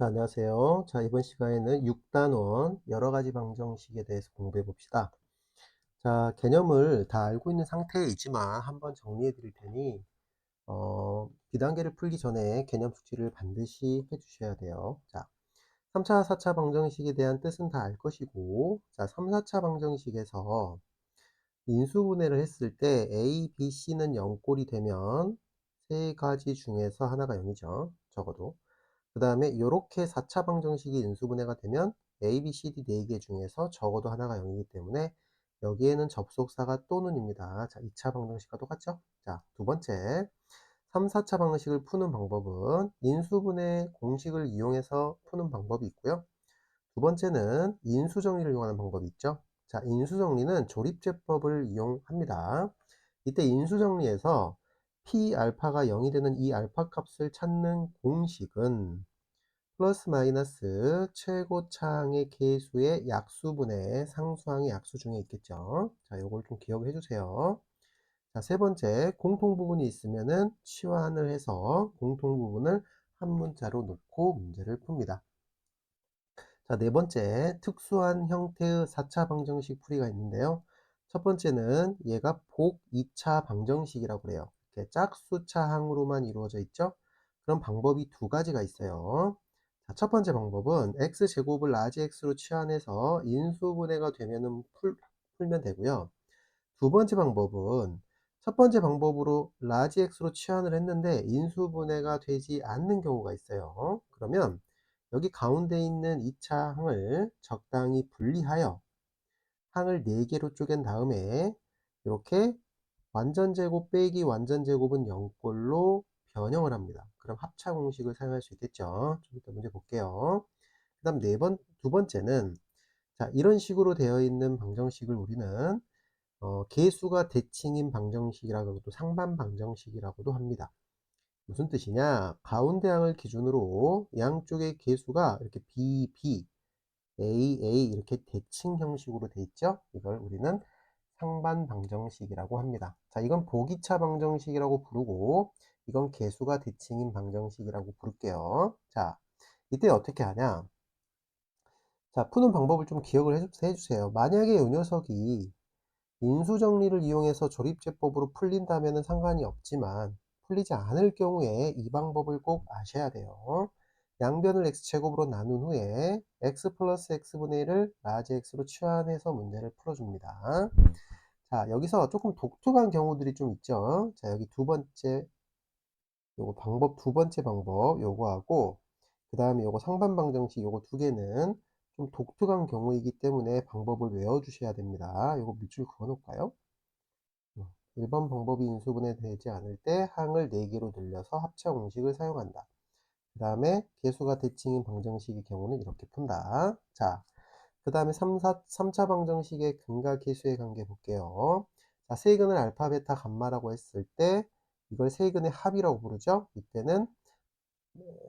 자, 안녕하세요. 자, 이번 시간에는 6단원 여러 가지 방정식에 대해서 공부해 봅시다. 자, 개념을 다 알고 있는 상태이지만 한번 정리해 드릴 테니, 비단계를 풀기 전에 개념 숙지를 반드시 해 주셔야 돼요. 자, 3차, 4차 방정식에 대한 뜻은 다 알 것이고, 자, 3, 4차 방정식에서 인수분해를 했을 때 A, B, C는 0꼴이 되면 세 가지 중에서 하나가 0이죠. 적어도. 그 다음에 요렇게 4차 방정식이 인수분해가 되면 A, B, C, D 4개 중에서 적어도 하나가 0이기 때문에 여기에는 접속사가 또는입니다. 자, 2차 방정식과 똑같죠? 자, 두 번째, 3, 4차 방정식을 푸는 방법은 인수분해 공식을 이용해서 푸는 방법이 있고요. 두 번째는 인수정리를 이용하는 방법이 있죠. 자, 인수정리는 조립제법을 이용합니다. 이때 인수정리에서 P알파가 0이 되는 이 알파 값을 찾는 공식은 플러스 마이너스 최고차항의 계수의 약수분의 상수항의 약수 중에 있겠죠. 자, 요걸 좀 기억해 주세요. 자, 세 번째, 공통부분이 있으면은 치환을 해서 공통부분을 한 문자로 놓고 문제를 풉니다. 자, 네 번째, 특수한 형태의 4차 방정식 풀이가 있는데요. 첫 번째는 얘가 복 2차 방정식이라고 그래요. 이렇게 짝수차항으로만 이루어져 있죠. 그런 방법이 두 가지가 있어요. 자, 첫 번째 방법은 x제곱을 라지 x로 치환해서 인수분해가 되면은 풀면 되고요. 두 번째 방법은 첫 번째 방법으로 라지 x로 치환을 했는데 인수분해가 되지 않는 경우가 있어요. 그러면 여기 가운데 있는 2차 항을 적당히 분리하여 항을 4개로 쪼갠 다음에 이렇게 완전제곱 빼기 완전제곱은 0꼴로 변형을 합니다. 그럼 합차 공식을 사용할 수 있겠죠. 좀 이따 문제 볼게요. 그 다음 두 번째는 자, 이런 식으로 되어 있는 방정식을 우리는 계수가 대칭인 방정식이라고도 상반 방정식이라고도 합니다. 무슨 뜻이냐? 가운데 항을 기준으로 양쪽의 계수가 이렇게 B, B, A, A 이렇게 대칭 형식으로 돼 있죠? 이걸 우리는 상반 방정식이라고 합니다. 자, 이건 보기차 방정식이라고 부르고 이건 계수가 대칭인 방정식이라고 부를게요. 자, 이때 어떻게 하냐? 자, 푸는 방법을 좀 기억을 해주세요. 만약에 이 녀석이 인수정리를 이용해서 조립제법으로 풀린다면 상관이 없지만 풀리지 않을 경우에 이 방법을 꼭 아셔야 돼요. 양변을 x제곱으로 나눈 후에 x 플러스 x분의 1을 라지 x로 치환해서 문제를 풀어줍니다. 자, 여기서 조금 독특한 경우들이 좀 있죠. 자, 여기 두 번째 요거 방법, 두 번째 방법 요거하고 그 다음에 요거 상반 방정식 요거 두 개는 좀 독특한 경우이기 때문에 방법을 외워 주셔야 됩니다. 요거 밑줄 그어 놓을까요? 1번 방법이 인수분해 되지 않을 때 항을 4개로 늘려서 합차 공식을 사용한다. 그 다음에 계수가 대칭인 방정식의 경우는 이렇게 푼다. 자, 그 다음에 3차 방정식의 근과 계수의 관계 볼게요. 자, 세근을 알파, 베타, 감마라고 했을 때 이걸 세근의 합이라고 부르죠. 이때는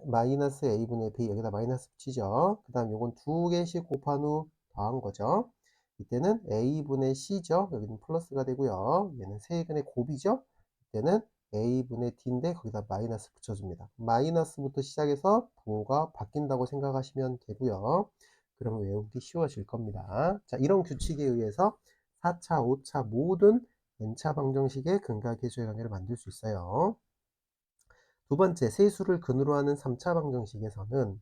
마이너스 a분의 b 여기다 마이너스 붙이죠. 그 다음 요건 두 개씩 곱한 후 더한 거죠. 이때는 a분의 c죠. 여기는 플러스가 되고요. 얘는 세근의 곱이죠. 이때는 a분의 d인데 거기다 마이너스 붙여줍니다. 마이너스부터 시작해서 부호가 바뀐다고 생각하시면 되고요. 그러면 외우기 쉬워질 겁니다. 자, 이런 규칙에 의해서 4차, 5차 모든 n차 방정식의 근과 계수의 관계를 만들 수 있어요. 두 번째, 세수를 근으로 하는 3차 방정식에서는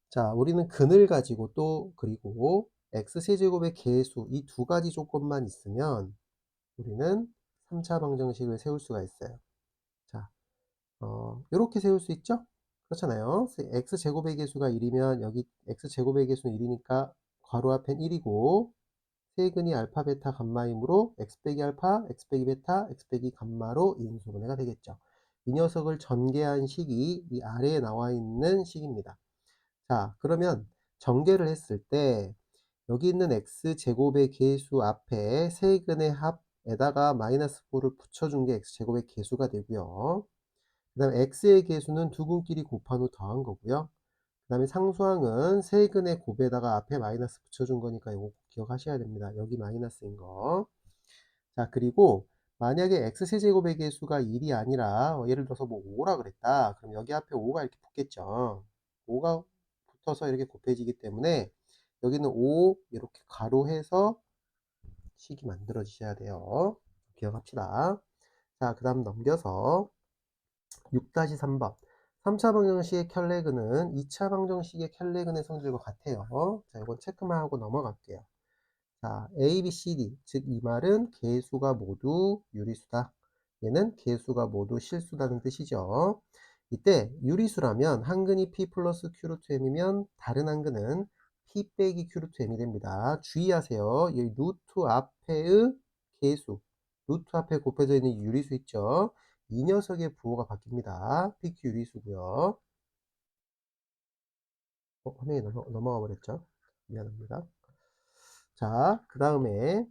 자, 우리는 근을 가지고 또 그리고 x세제곱의 계수 이 두 가지 조건만 있으면 우리는 3차 방정식을 세울 수가 있어요. 자, 이렇게 세울 수 있죠? 그렇잖아요. x제곱의 계수가 1이면 여기 x제곱의 계수는 1이니까 괄호 앞엔 1이고 세근이 알파, 베타, 감마이므로 x 빼기 알파, x 빼기 베타, x 빼기 감마로 인수분해가 되겠죠. 이 녀석을 전개한 식이 이 아래에 나와 있는 식입니다. 자, 그러면 전개를 했을 때 여기 있는 x제곱의 계수 앞에 세근의 합에다가 마이너스 4를 붙여준 게 x제곱의 계수가 되고요. 그 다음에 x의 계수는 두 근끼리 곱한 후 더한 거고요. 그 다음에 상수항은 세근의 곱에다가 앞에 마이너스 붙여준 거니까 이거 꼭 기억하셔야 됩니다. 여기 마이너스인 거. 자, 그리고 만약에 x세제곱의 계수가 1이 아니라 예를 들어서 뭐 5라 그랬다. 그럼 여기 앞에 5가 이렇게 붙겠죠. 5가 붙어서 이렇게 곱해지기 때문에 여기는 5 이렇게 가로해서 식이 만들어지셔야 돼요. 기억합시다. 자, 그 다음 넘겨서 6-3번. 3차 방정식의 켈레그는 2차 방정식의 켈레그의 성질과 같아요. 자, 이건 체크만 하고 넘어갈게요. 자, A, B, C, D. 즉, 이 말은 개수가 모두 유리수다. 얘는 개수가 모두 실수다는 뜻이죠. 이때 유리수라면 한근이 P 플러스 Q 루트 M이면 다른 한근은 P 빼기 Q 루트 M이 됩니다. 주의하세요. 이 루트 앞에의 개수, 루트 앞에 곱해져 있는 유리수 있죠. 이 녀석의 부호가 바뀝니다. PQ 유리수고요. 화면이 넘어가 버렸죠. 미안합니다. 자, 그 다음에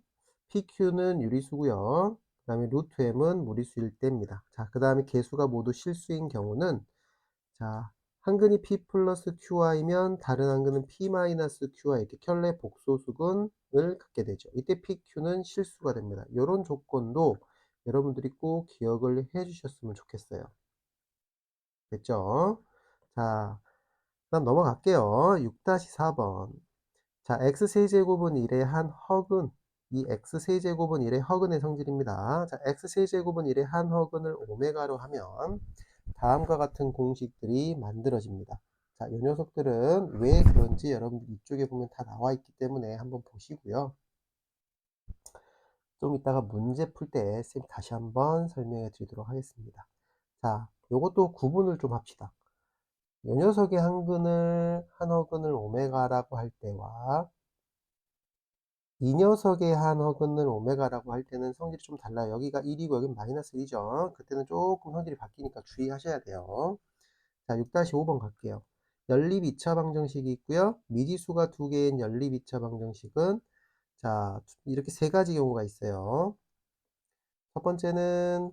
PQ는 유리수고요. 그 다음에 루트 M은 무리수일 때입니다. 자, 그 다음에 개수가 모두 실수인 경우는, 자, 한근이 P 플러스 QI면 다른 한근은 P 마이너스 QI 이렇게 켤레 복소수근을 갖게 되죠. 이때 PQ는 실수가 됩니다. 이런 조건도 여러분들이 꼭 기억을 해 주셨으면 좋겠어요. 됐죠? 자, 그다음 넘어갈게요. 6-4번. 자, x세제곱은 1의 한 허근, 이 x세제곱은 1의 허근의 성질입니다. 자, x세제곱은 1의 한 허근을 오메가로 하면 다음과 같은 공식들이 만들어집니다. 자, 이 녀석들은 왜 그런지 여러분들 이쪽에 보면 다 나와 있기 때문에 한번 보시고요. 좀 이따가 문제 풀 때 쌤 다시 한번 설명해 드리도록 하겠습니다. 자, 요것도 구분을 좀 합시다. 이 녀석의 한 허근을 오메가라고 할 때와 이 녀석의 한 허근을 오메가라고 할 때는 성질이 좀 달라요. 여기가 1이고 여기는 마이너스 1이죠. 그때는 조금 성질이 바뀌니까 주의하셔야 돼요. 자, 6-5번 갈게요. 연립 2차 방정식이 있고요. 미지수가 2개인 연립 2차 방정식은, 자, 이렇게 세 가지 경우가 있어요. 첫 번째는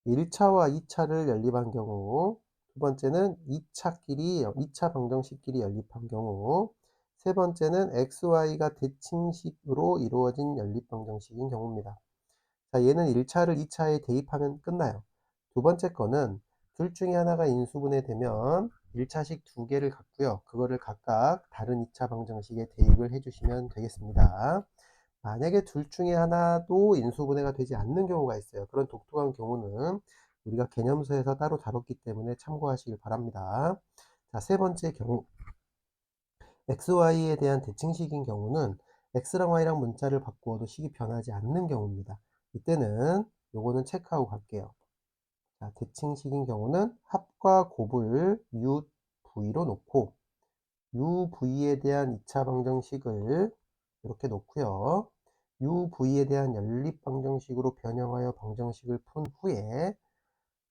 1차와 2차를 연립한 경우, 두 번째는 2차 방정식끼리 연립한 경우, 세 번째는 XY가 대칭식으로 이루어진 연립 방정식인 경우입니다. 자, 얘는 1차를 2차에 대입하면 끝나요. 두 번째 거는 둘 중에 하나가 인수분해 되면 1차식 두 개를 갖고요. 그거를 각각 다른 2차 방정식에 대입을 해주시면 되겠습니다. 만약에 둘 중에 하나도 인수분해가 되지 않는 경우가 있어요. 그런 독특한 경우는 우리가 개념서에서 따로 다뤘기 때문에 참고하시길 바랍니다. 자, 세 번째 경우, XY에 대한 대칭식인 경우는 X랑 Y랑 문자를 바꾸어도 식이 변하지 않는 경우입니다. 이때는 요거는 체크하고 갈게요. 자, 대칭식인 경우는 합과 곱을 UV로 놓고 UV에 대한 2차 방정식을 이렇게 놓고요. UV에 대한 연립 방정식으로 변형하여 방정식을 푼 후에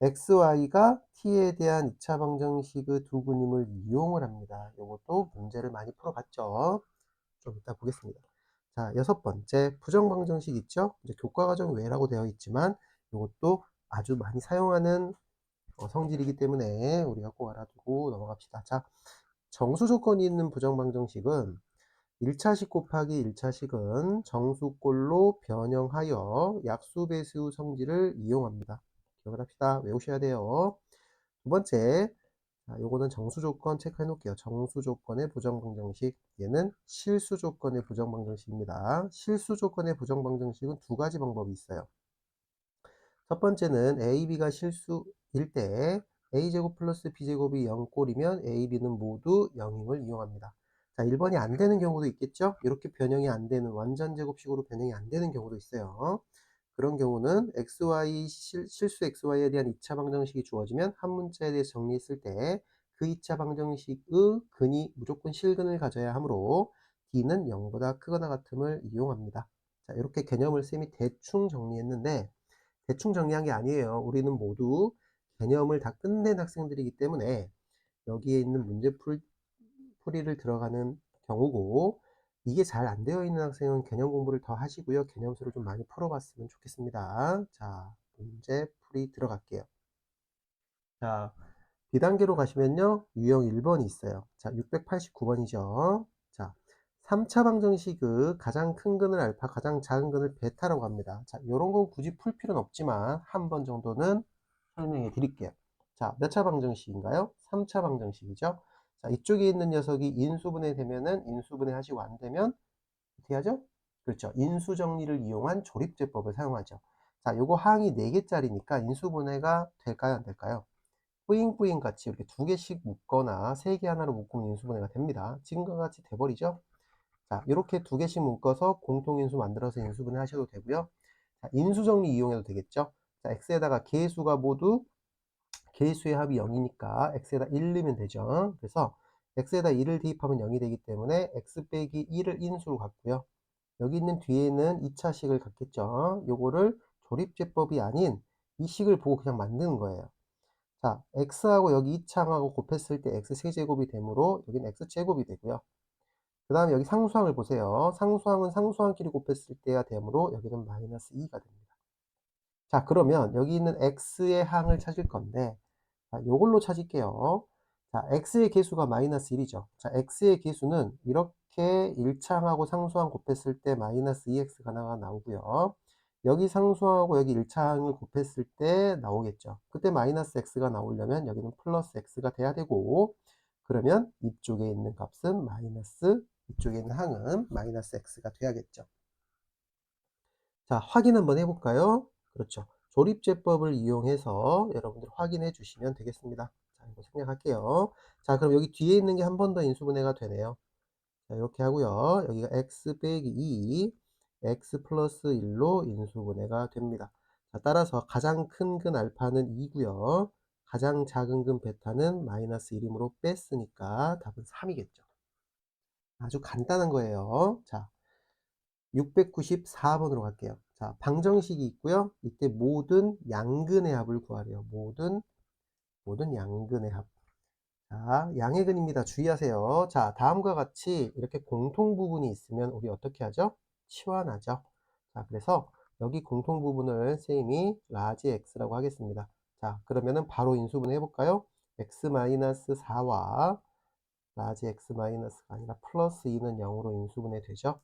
XY가 T에 대한 2차 방정식의 두 근임을 이용을 합니다. 이것도 문제를 많이 풀어봤죠. 좀 이따 보겠습니다. 자, 여섯 번째 부정방정식 있죠? 이제 교과과정 외라고 되어 있지만 이것도 아주 많이 사용하는 성질이기 때문에 우리가 꼭 알아두고 넘어갑시다. 자, 정수 조건이 있는 부정방정식은 1차식 곱하기 1차식은 정수꼴로 변형하여 약수배수 성질을 이용합니다. 기억을 합시다. 외우셔야 돼요. 두 번째, 자, 요거는 정수 조건 체크해 놓을게요. 정수 조건의 부정방정식. 얘는 실수 조건의 부정방정식입니다. 실수 조건의 부정방정식은 두 가지 방법이 있어요. 첫 번째는 A, B가 실수일 때 A제곱 플러스 B제곱이 0꼴이면 A, B는 모두 0임을 이용합니다. 자, 1번이 안 되는 경우도 있겠죠? 이렇게 변형이 안 되는 완전 제곱식으로 변형이 안 되는 경우도 있어요. 그런 경우는 실수 XY에 대한 2차 방정식이 주어지면 한 문자에 대해서 정리했을 때 그 2차 방정식의 근이 무조건 실근을 가져야 하므로 D는 0보다 크거나 같음을 이용합니다. 자, 이렇게 개념을 쌤이 대충 정리했는데 대충 정리한 게 아니에요. 우리는 모두 개념을 다 끝낸 학생들이기 때문에 여기에 있는 풀이를 들어가는 경우고, 이게 잘 안 되어 있는 학생은 개념 공부를 더 하시고요. 개념수를 좀 많이 풀어봤으면 좋겠습니다. 자, 문제 풀이 들어갈게요. 자, B단계로 가시면요. 유형 1번이 있어요. 자, 689번이죠. 자, 3차 방정식의 가장 큰 근을 알파, 가장 작은 근을 베타라고 합니다. 자, 요런 건 굳이 풀 필요는 없지만 한 번 정도는 설명해 드릴게요. 자, 몇 차 방정식인가요? 3차 방정식이죠. 자, 이쪽에 있는 녀석이 인수분해 되면은 인수분해 하시고 안 되면 어떻게 하죠? 그렇죠. 인수정리를 이용한 조립제법을 사용하죠. 자, 요거 항이 4개짜리니까 인수분해가 될까요? 안 될까요? 뿌잉뿌잉 같이 이렇게 2개씩 묶거나 3개 하나로 묶으면 인수분해가 됩니다. 지금과 같이 돼버리죠. 자, 이렇게 2개씩 묶어서 공통인수 만들어서 인수분해 하셔도 되고요. 자, 인수정리 이용해도 되겠죠. 자, x에다가 개수가 모두 개수의 합이 0이니까 x에다 1 넣으면 되죠. 그래서 x에다 1을 대입하면 0이 되기 때문에 x 빼기 1을 인수로 갖고요. 여기 있는 뒤에는 2차식을 갖겠죠. 요거를 조립제법이 아닌 이 식을 보고 그냥 만드는 거예요. 자, x하고 여기 2창하고 곱했을 때 x 세제곱이 되므로 여기는 x 제곱이 되고요. 그 다음에 여기 상수항을 보세요. 상수항은 상수항끼리 곱했을 때가 되므로 여기는 마이너스 2가 됩니다. 자, 그러면 여기 있는 x의 항을 찾을 건데, 자, 요걸로 찾을게요. 자, x의 개수가 마이너스 1이죠. 자, x의 개수는 이렇게 1창하고 상수항 곱했을 때 마이너스 2x가 나오고요. 여기 상수항하고 여기 1창을 곱했을 때 나오겠죠. 그때 마이너스 x가 나오려면 여기는 플러스 x가 돼야 되고, 그러면 이쪽에 있는 값은 마이너스, 이쪽에 있는 항은 마이너스 x가 돼야겠죠. 자, 확인 한번 해볼까요? 그렇죠. 조립제법을 이용해서 여러분들 확인해 주시면 되겠습니다. 자, 이거 생략할게요. 자, 그럼 여기 뒤에 있는 게 한 번 더 인수분해가 되네요. 자, 이렇게 하고요. 여기가 x 빼기 2, x 플러스 1로 인수분해가 됩니다. 자, 따라서 가장 큰 근 알파는 2고요. 가장 작은 근 베타는 마이너스 1이므로 뺐으니까 답은 3이겠죠. 아주 간단한 거예요. 자, 694번으로 갈게요. 자, 방정식이 있고요. 이때 모든 양근의 합을 구하래요. 모든 양근의 합. 자, 양의 근입니다. 주의하세요. 자, 다음과 같이 이렇게 공통 부분이 있으면 우리 어떻게 하죠? 치환하죠. 자, 그래서 여기 공통 부분을 쌤이 라지 x라고 하겠습니다. 자, 그러면은 바로 인수분해 해볼까요? x-4와 라지 x-가 아니라 플러스 2는 0으로 인수분해 되죠.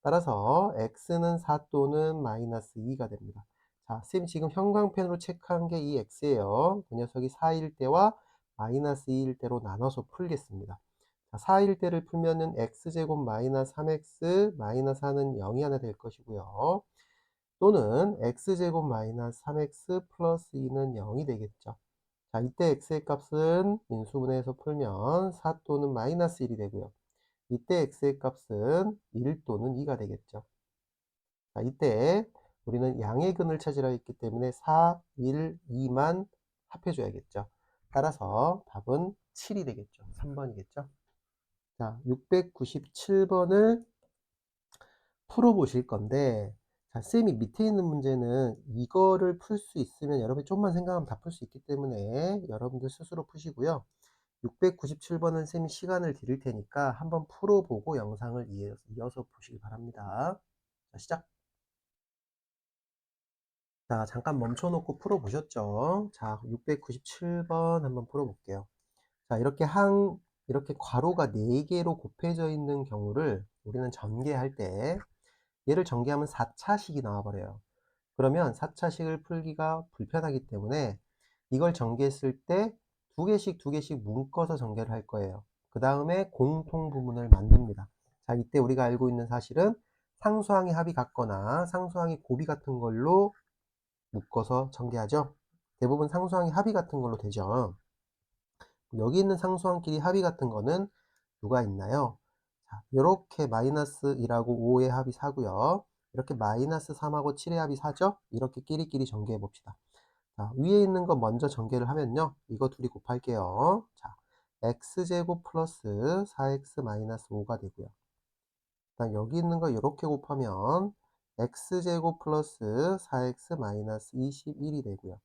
따라서 x는 4 또는 마이너스 2가 됩니다. 자, 쌤 지금 형광펜으로 체크한 게 이 x예요. 그 녀석이 4일 때와 마이너스 2일 때로 나눠서 풀겠습니다. 자, 4일 때를 풀면은 x제곱 마이너스 3x 마이너스 4는 0이 하나 될 것이고요. 또는 x제곱 마이너스 3x 플러스 2는 0이 되겠죠. 자, 이때 x의 값은 인수분해해서 풀면 4 또는 마이너스 1이 되고요. 이때 x의 값은 1 또는 2가 되겠죠. 자, 이때 우리는 양의 근을 찾으라 했기 때문에 4, 1, 2만 합해줘야겠죠. 따라서 답은 7이 되겠죠. 3번이겠죠. 자, 697번을 풀어보실 건데, 자, 쌤이 밑에 있는 문제는 이거를 풀 수 있으면 여러분이 좀만 생각하면 다 풀 수 있기 때문에 여러분들 스스로 푸시고요. 697번은 쌤이 시간을 드릴 테니까 한번 풀어보고 영상을 이어서 보시기 바랍니다. 자, 시작. 자, 잠깐 멈춰놓고 풀어보셨죠? 자, 697번 한번 풀어볼게요. 자, 이렇게 괄호가 4개로 곱해져 있는 경우를 우리는 전개할 때 얘를 전개하면 4차식이 나와버려요. 그러면 4차식을 풀기가 불편하기 때문에 이걸 전개했을 때 2개씩 묶어서 전개를 할 거예요. 그 다음에 공통 부분을 만듭니다. 자, 이때 우리가 알고 있는 사실은 상수항의 합이 같거나 상수항의 곱이 같은 걸로 묶어서 전개하죠. 대부분 상수항의 합이 같은 걸로 되죠. 여기 있는 상수항끼리 합이 같은 거는 누가 있나요? 자, 이렇게 마이너스 1하고 5의 합이 4고요. 이렇게 마이너스 3하고 7의 합이 4죠? 이렇게 끼리끼리 전개해 봅시다. 자, 위에 있는 거 먼저 전개를 하면요. 이거 둘이 곱할게요. 자, x제곱 플러스 4x 마이너스 5가 되고요. 그다음 여기 있는 거 이렇게 곱하면 x제곱 플러스 4x 마이너스 21이 되고요.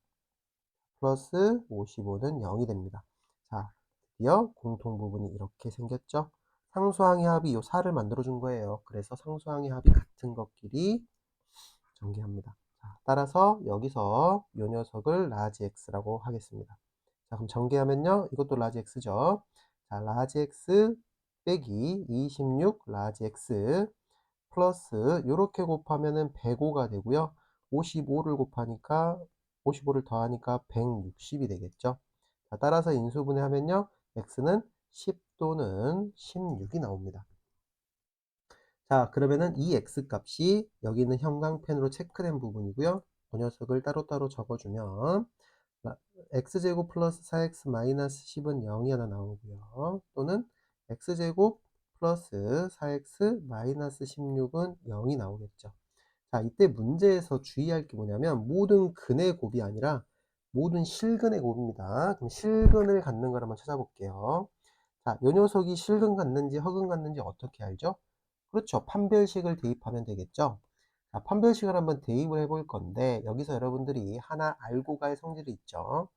플러스 55는 0이 됩니다. 자, 드디어 공통 부분이 이렇게 생겼죠. 상수항의 합이 이 4를 만들어 준 거예요. 그래서 상수항의 합이 같은 것끼리 전개합니다. 자, 따라서 여기서 이 녀석을 라지 x라고 하겠습니다. 자, 그럼 전개하면요. 이것도 라지 x죠. 자, 라지 x 빼기 26 라지 x 플러스 이렇게 곱하면은 105가 되고요. 55를 곱하니까 55를 더하니까 160이 되겠죠. 자, 따라서 인수분해하면요. x는 10 또는 16이 나옵니다. 자, 그러면은 이 x 값이 여기 있는 형광펜으로 체크된 부분이고요. 그 녀석을 따로따로 적어주면 x제곱 플러스 4x 마이너스 10은 0이 하나 나오고요. 또는 x제곱 플러스 4x 마이너스 16은 0이 나오겠죠. 자, 이때 문제에서 주의할 게 뭐냐면 모든 근의 곱이 아니라 모든 실근의 곱입니다. 그럼 실근을 갖는 걸 한번 찾아볼게요. 자, 요 녀석이 실근 갖는지 허근 갖는지 어떻게 알죠? 그렇죠. 판별식을 대입하면 되겠죠. 자, 판별식을 한번 대입을 해볼 건데 여기서 여러분들이 하나 알고 갈 성질이 있죠.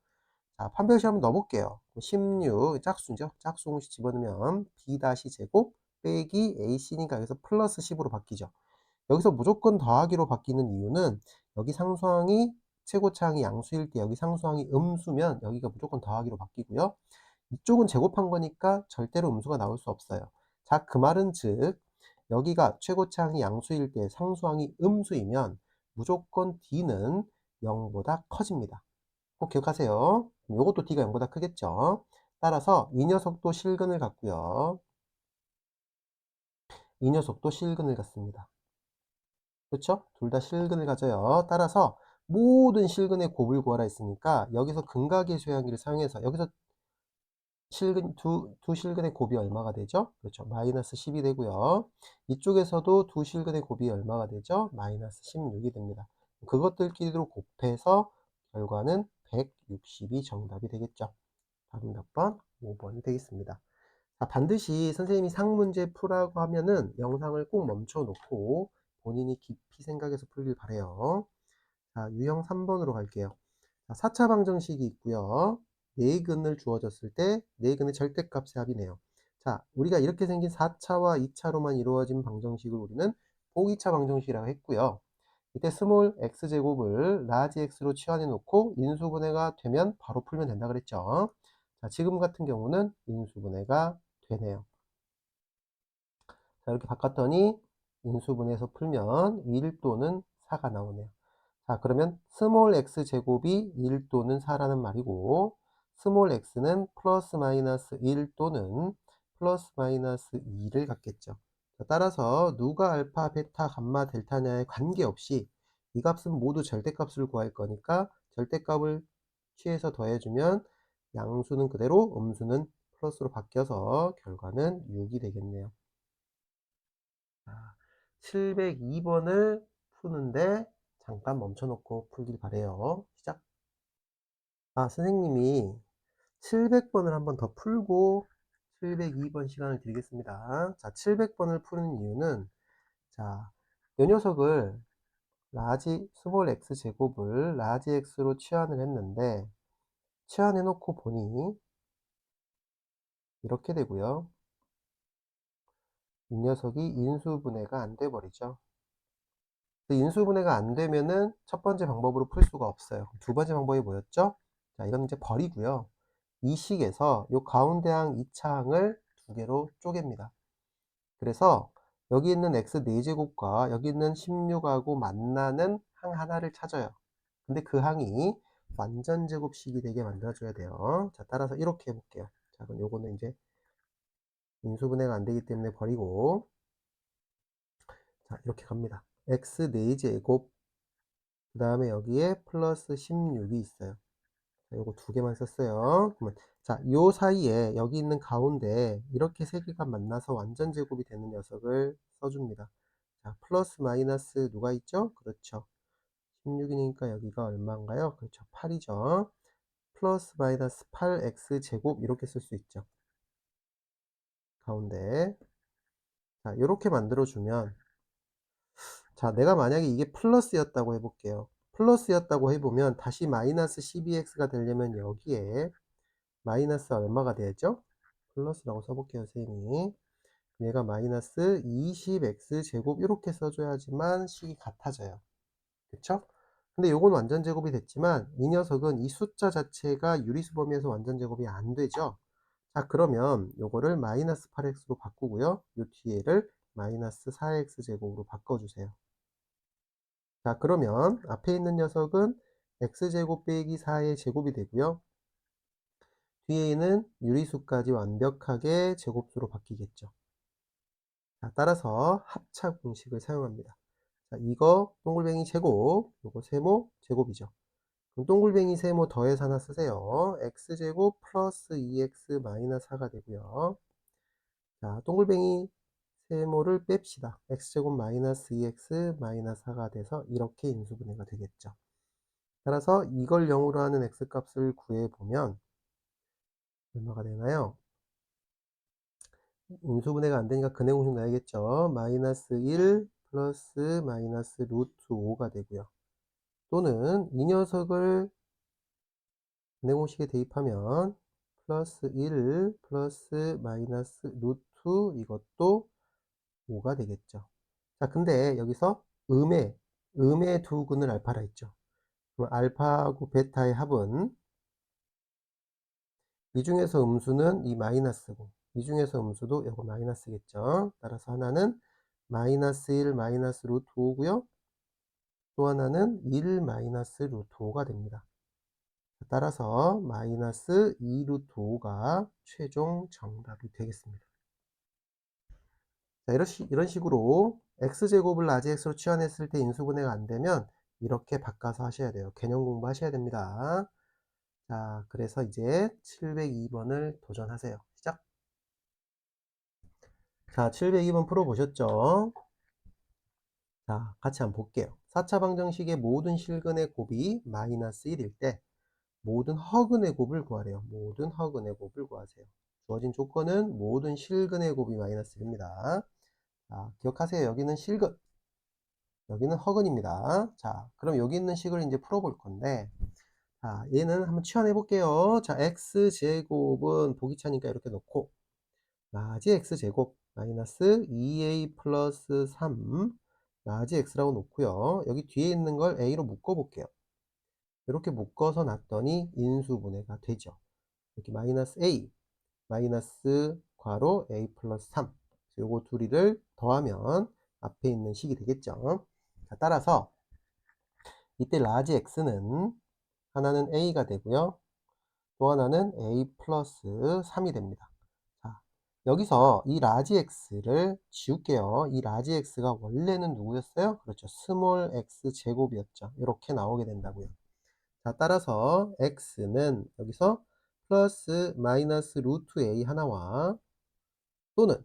자, 판별식 한번 넣어볼게요. 16 짝수죠. 짝수 공식 집어넣으면 b 제곱 빼기 ac니까 여기서 플러스 10으로 바뀌죠. 여기서 무조건 더하기로 바뀌는 이유는 여기 상수항이 최고차항이 양수일 때 여기 상수항이 음수면 여기가 무조건 더하기로 바뀌고요. 이쪽은 제곱한 거니까 절대로 음수가 나올 수 없어요. 자, 그 말은 즉 여기가 최고차항이 양수일 때 상수항이 음수이면 무조건 d는 0보다 커집니다. 꼭 기억하세요. 이것도 d가 0보다 크겠죠. 따라서 이 녀석도 실근을 갖고요. 이 녀석도 실근을 갖습니다. 그렇죠? 둘 다 실근을 가져요. 따라서 모든 실근의 곱을 구하라 했으니까 여기서 근각의 수량기를 사용해서 여기서 두 실근의 곱이 얼마가 되죠? 그렇죠. 마이너스 10이 되고요. 이쪽에서도 두 실근의 곱이 얼마가 되죠? 마이너스 16이 됩니다. 그것들끼리로 곱해서 결과는 160이 정답이 되겠죠. 답은 몇 번? 5번이 되겠습니다. 자, 반드시 선생님이 상문제 풀라고 하면은 영상을 꼭 멈춰 놓고 본인이 깊이 생각해서 풀길 바래요. 자, 유형 3번으로 갈게요. 자, 4차 방정식이 있고요. 네근을 주어졌을 때 네근의 절대값의 합이네요. 자, 우리가 이렇게 생긴 4차와 2차로만 이루어진 방정식을 우리는 보기차 방정식이라고 했고요. 이때 스몰 x제곱을 라지 x로 치환해 놓고 인수분해가 되면 바로 풀면 된다 그랬죠. 자, 지금 같은 경우는 인수분해가 되네요. 자, 이렇게 바꿨더니 인수분해해서 풀면 1 또는 4가 나오네요. 자, 그러면 스몰 x 제곱이 1 또는 4라는 말이고 스몰 x는 플러스 마이너스 1 또는 플러스 마이너스 2를 갖겠죠. 자, 따라서 누가 알파, 베타, 감마, 델타냐에 관계없이 이 값은 모두 절대값을 구할 거니까 절대값을 취해서 더해주면 양수는 그대로 음수는 플러스로 바뀌어서 결과는 6이 되겠네요. 702번을 푸는데 잠깐 멈춰놓고 풀길 바래요. 시작. 선생님이 700번을 한번 더 풀고 702번 시간을 드리겠습니다. 자, 700번을 푸는 이유는 자, 이 녀석을 라지 스몰 x 제곱을 라지 x로 치환을 했는데 치환해 놓고 보니 이렇게 되고요. 이 녀석이 인수분해가 안 돼 버리죠. 인수분해가 안 되면은 첫 번째 방법으로 풀 수가 없어요. 두 번째 방법이 뭐였죠? 자, 이건 이제 버리고요. 이 식에서 요 가운데 항 2차 항을 두 개로 쪼갭니다. 그래서 여기 있는 x 4제곱과 여기 있는 16하고 만나는 항 하나를 찾아요. 근데 그 항이 완전 제곱식이 되게 만들어줘야 돼요. 자, 따라서 이렇게 해볼게요. 자, 그럼 요거는 이제 인수분해가 안 되기 때문에 버리고, 자, 이렇게 갑니다. x 4제곱, 그 다음에 여기에 플러스 16이 있어요. 자, 요거 두 개만 썼어요. 그러면 자, 요 사이에 여기 있는 가운데 이렇게 세 개가 만나서 완전 제곱이 되는 녀석을 써줍니다. 자, 플러스 마이너스 누가 있죠? 그렇죠. 16이니까 여기가 얼마인가요? 그렇죠. 8이죠. 플러스 마이너스 8x 제곱 이렇게 쓸 수 있죠. 가운데. 자, 이렇게 만들어주면 자, 내가 만약에 이게 플러스였다고 해볼게요. 플러스였다고 해보면 다시 마이너스 12x가 되려면 여기에 마이너스 얼마가 되죠? 플러스라고 써볼게요, 선생님이. 얘가 마이너스 20x 제곱 이렇게 써줘야지만 식이 같아져요. 그쵸? 근데 요건 완전 제곱이 됐지만 이 녀석은 이 숫자 자체가 유리수 범위에서 완전 제곱이 안 되죠. 자, 그러면 요거를 마이너스 8x로 바꾸고요. 요 뒤에를 마이너스 4x 제곱으로 바꿔주세요. 자, 그러면 앞에 있는 녀석은 x제곱 빼기 4의 제곱이 되고요. 뒤에 있는 유리수까지 완벽하게 제곱수로 바뀌겠죠. 자, 따라서 합차 공식을 사용합니다. 자, 이거 동글뱅이 제곱, 요거 세모 제곱이죠. 그럼 동글뱅이 세모 더해서 하나 쓰세요. x제곱 플러스 2x 마이너스 4가 되고요. 자, 동글뱅이 세모를 뺍시다. x제곱 마이너스 2x 마이너스 4가 돼서 이렇게 인수분해가 되겠죠. 따라서 이걸 0으로 하는 x값을 구해보면 얼마가 되나요? 인수분해가 안 되니까 근해공식 나야겠죠. 마이너스 1 플러스 마이너스 루트 5가 되고요. 또는 이 녀석을 근해공식에 대입하면 플러스 1 플러스 마이너스 루트 이것도 5가 되겠죠. 자, 근데 여기서 음의 두 근을 알파라 했죠. 그럼 알파하고 베타의 합은 이 중에서 음수는 이 마이너스고 이 중에서 음수도 이거 마이너스겠죠. 따라서 하나는 마이너스 1 마이너스 루트 5고요. 또 하나는 1 마이너스 루트 5가 됩니다. 따라서 마이너스 2 루트 5가 최종 정답이 되겠습니다. 자, 이런 식으로 x제곱을 라지 x로 치환했을 때 인수분해가 안 되면 이렇게 바꿔서 하셔야 돼요. 개념 공부하셔야 됩니다. 자, 그래서 이제 702번을 도전하세요. 시작. 자, 702번 풀어보셨죠? 자, 같이 한번 볼게요. 4차 방정식의 모든 실근의 곱이 마이너스 1일 때 모든 허근의 곱을 구하래요. 모든 허근의 곱을 구하세요. 주어진 조건은 모든 실근의 곱이 마이너스 1입니다. 자, 기억하세요. 여기는 실근, 여기는 허근입니다. 자, 그럼 여기 있는 식을 이제 풀어볼 건데, 자, 얘는 한번 치환해 볼게요. 자, x제곱은 보기 차니까 이렇게 놓고, 라지 x제곱 마이너스 2a 플러스 3 라지 x라고 놓고요. 여기 뒤에 있는 걸 a로 묶어 볼게요. 이렇게 묶어서 놨더니 인수분해가 되죠. 이렇게 마이너스 a 마이너스 괄호 a 플러스 3 요거 둘이를 더하면 앞에 있는 식이 되겠죠. 자, 따라서 이때 라지 x는 하나는 a가 되고요. 또 하나는 a 플러스 3이 됩니다. 자, 여기서 이 라지 x를 지울게요. 이 라지 x가 원래는 누구였어요? 그렇죠. 스몰 x 제곱이었죠. 이렇게 나오게 된다고요. 자, 따라서 x는 여기서 플러스 마이너스 루트 a 하나와 또는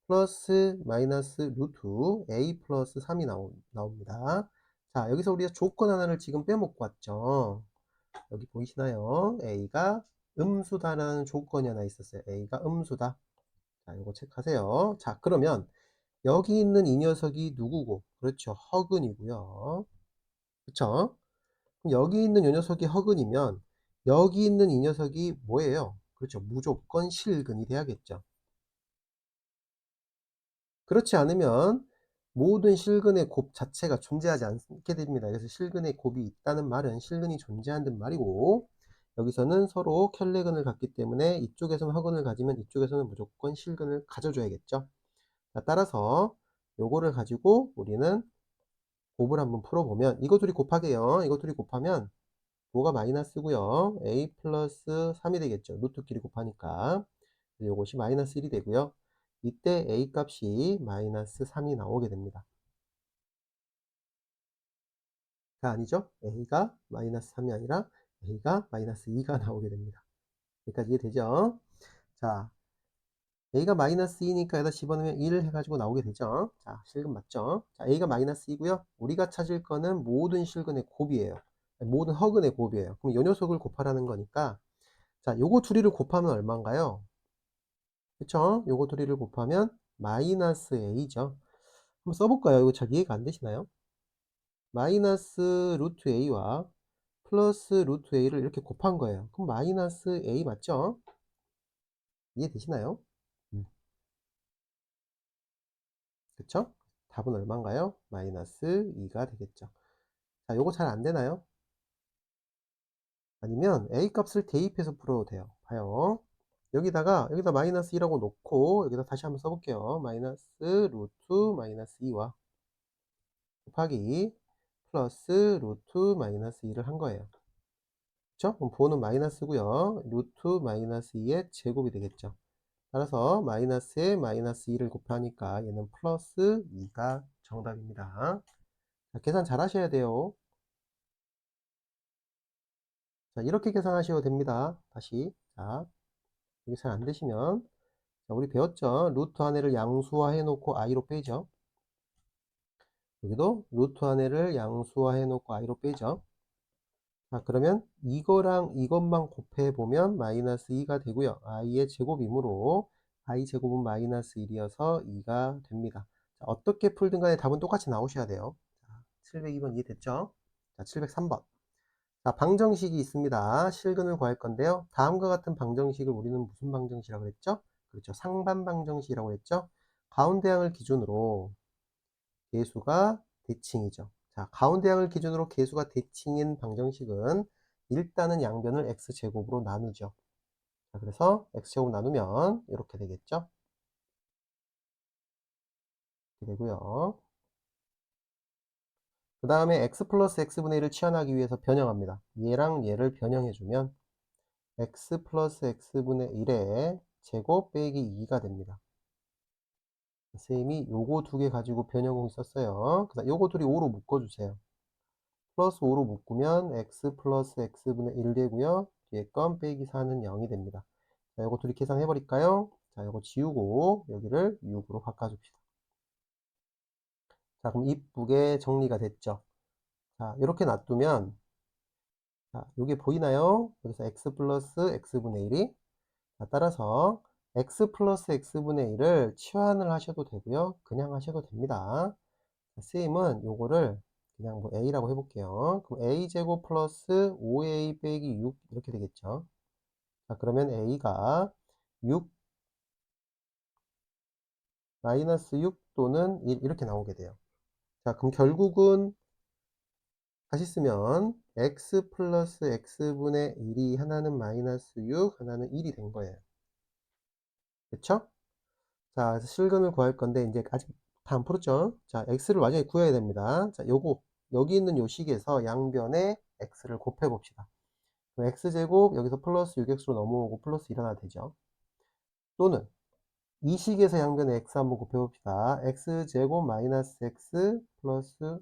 플러스 마이너스 루트 a 플러스 3이 나옵니다. 자, 여기서 우리가 조건 하나를 지금 빼먹고 왔죠. 여기 보이시나요? a가 음수다라는 조건이 하나 있었어요. a가 음수다. 자, 이거 체크하세요. 자, 그러면 여기 있는 이 녀석이 누구고? 그렇죠. 허근이고요. 그렇죠? 그럼 여기 있는 이 녀석이 허근이면 여기 있는 이 녀석이 뭐예요? 그렇죠. 무조건 실근이 돼야겠죠. 그렇지 않으면 모든 실근의 곱 자체가 존재하지 않게 됩니다. 그래서 실근의 곱이 있다는 말은 실근이 존재한다는 말이고, 여기서는 서로 켤레근을 갖기 때문에 이쪽에서는 허근을 가지면 이쪽에서는 무조건 실근을 가져줘야겠죠. 자, 따라서 요거를 가지고 우리는 곱을 한번 풀어보면 이거 둘이 곱하게요. 이거 둘이 곱하면 5가 마이너스고요. a 플러스 3이 되겠죠. 루트끼리 곱하니까. 이것이 마이너스 1이 되고요. 이때 a 값이 마이너스 3이 나오게 됩니다. 가 아니죠. a가 마이너스 3이 아니라 a가 마이너스 2가 나오게 됩니다. 여기까지 이해되죠? 자, a가 마이너스 2니까 여기다 집어넣으면 1 해가지고 나오게 되죠. 자, 실근 맞죠? 자, a가 마이너스 2고요. 우리가 찾을 거는 모든 실근의 곱이에요. 모든 허근의 곱이에요. 그럼 요 녀석을 곱하라는 거니까, 자, 요거 둘이를 곱하면 얼마인가요? 그쵸? 요거 둘이를 곱하면 마이너스 a죠. 한번 써볼까요? 이거 잘 이해가 안 되시나요? 마이너스 루트 a와 플러스 루트 a를 이렇게 곱한 거예요. 그럼 마이너스 a 맞죠? 이해되시나요? 그쵸? 답은 얼마인가요? 마이너스 2가 되겠죠. 자, 요거 잘 안 되나요? 아니면 a 값을 대입해서 풀어도 돼요. 봐요. 여기다 마이너스 2라고 놓고 여기다 다시 한번 써볼게요. 마이너스 루트 마이너스 2와 곱하기 플러스 루트 마이너스 2를 한 거예요. 그쵸? 그럼 부호는 마이너스고요. 루트 마이너스 2의 제곱이 되겠죠. 따라서 마이너스에 마이너스 2를 곱하니까 얘는 플러스 2가 정답입니다. 자, 계산 잘 하셔야 돼요. 자, 이렇게 계산하셔도 됩니다. 다시. 자, 이게 잘 안 되시면. 자, 우리 배웠죠? 루트 안에를 양수화해 놓고 i로 빼죠. 여기도 루트 안에를 양수화해 놓고 i로 빼죠. 자, 그러면 이거랑 이것만 곱해 보면 마이너스 2가 되고요. i의 제곱이므로 i 제곱은 마이너스 1이어서 2가 됩니다. 자, 어떻게 풀든 간에 답은 똑같이 나오셔야 돼요. 자, 702번 이해됐죠? 자, 703번. 자, 방정식이 있습니다. 실근을 구할 건데요. 다음과 같은 방정식을 우리는 무슨 방정식이라고 그랬죠? 그렇죠. 상반 방정식이라고 했죠. 가운데 항을 기준으로 계수가 대칭이죠. 자, 가운데 항을 기준으로 계수가 대칭인 방정식은 일단은 양변을 x제곱으로 나누죠. 자, 그래서 x제곱 나누면 이렇게 되겠죠. 이렇게 되고요. 그 다음에 x 플러스 x분의 1을 치환하기 위해서 변형합니다. 얘랑 얘를 변형해주면 x 플러스 x분의 1의 제곱 빼기 2가 됩니다. 선생님이 요거 두 개 가지고 변형공 썼어요. 그 다음 요거 둘이 5로 묶어주세요. 플러스 5로 묶으면 x 플러스 x분의 1 되고요. 뒤에 건 빼기 4는 0이 됩니다. 자, 요거 둘이 계산해 버릴까요? 자, 요거 지우고 여기를 6으로 바꿔줍시다. 자, 그럼 이쁘게 정리가 됐죠. 자, 이렇게 놔두면 자, 요게 보이나요? 여기서 x 플러스 x분의 1이 자, 따라서 x 플러스 x분의 1을 치환을 하셔도 되고요. 그냥 하셔도 됩니다. 쌤은 요거를 그냥 뭐 a라고 해볼게요. 그럼 a제곱 플러스 5a 빼기 6 이렇게 되겠죠. 자, 그러면 a가 6 마이너스 6 또는 1 이렇게 나오게 돼요. 자, 그럼 결국은 다시 쓰면 x 플러스 x분의 1이 하나는 마이너스 6 하나는 1이 된 거예요. 그쵸? 자, 그래서 실근을 구할 건데 이제 아직 다 안 풀었죠? 자, x를 완전히 구해야 됩니다. 자, 요거 여기 있는 요 식에서 양변에 x를 곱해 봅시다. 그럼 x제곱 여기서 플러스 6x로 넘어오고 플러스 1 하나 되죠. 또는 이 식에서 양변에 x 한번 곱해 봅시다. x제곱 마이너스 x 플러스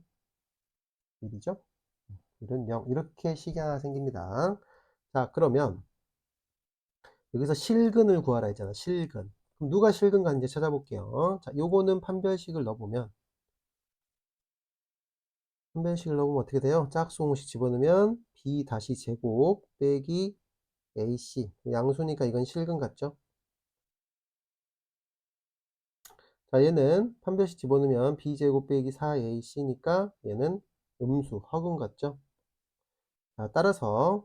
1이죠. 1은 0 이렇게 식이 하나 생깁니다. 자, 그러면 여기서 실근을 구하라 했잖아. 실근. 그럼 누가 실근 가는지 찾아볼게요. 자, 요거는 판별식을 넣어보면 판별식을 넣으면 어떻게 돼요? 짝수공식 집어넣으면 b 다시 제곱 빼기 ac 양수니까 이건 실근 같죠? 자, 얘는 판별식 집어넣으면 b제곱 빼기 4ac니까 얘는 음수 허근 같죠? 자, 따라서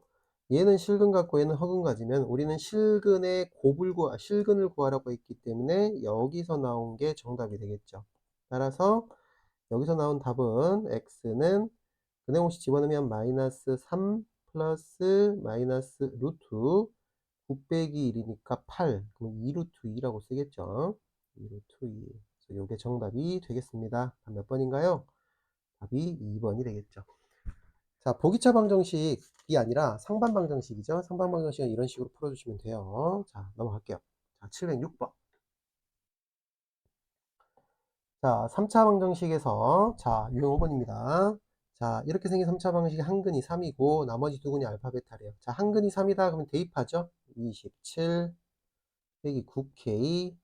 얘는 실근 같고 얘는 허근 가지면 우리는 실근을 구하라고 했기 때문에 여기서 나온 게 정답이 되겠죠. 따라서 여기서 나온 답은 x는 근해공식 집어넣으면 마이너스 3 플러스 마이너스 루트 9 빼기 1이니까 8 그럼 2 루트 2라고 쓰겠죠. 2 루트 2 그래서 이게 정답이 되겠습니다. 답 몇 번인가요? 답이 2번이 되겠죠. 자, 보기차 방정식이 아니라 상반 방정식이죠. 상반 방정식은 이런 식으로 풀어주시면 돼요. 자, 넘어갈게요. 자, 706번. 자, 3차 방정식에서 자, 유형 5번입니다. 자, 이렇게 생긴 3차 방정식이 한근이 3이고 나머지 두 근이 알파 베타래요. 자, 한근이 3이다 그러면 대입하죠. 27 빼기 9k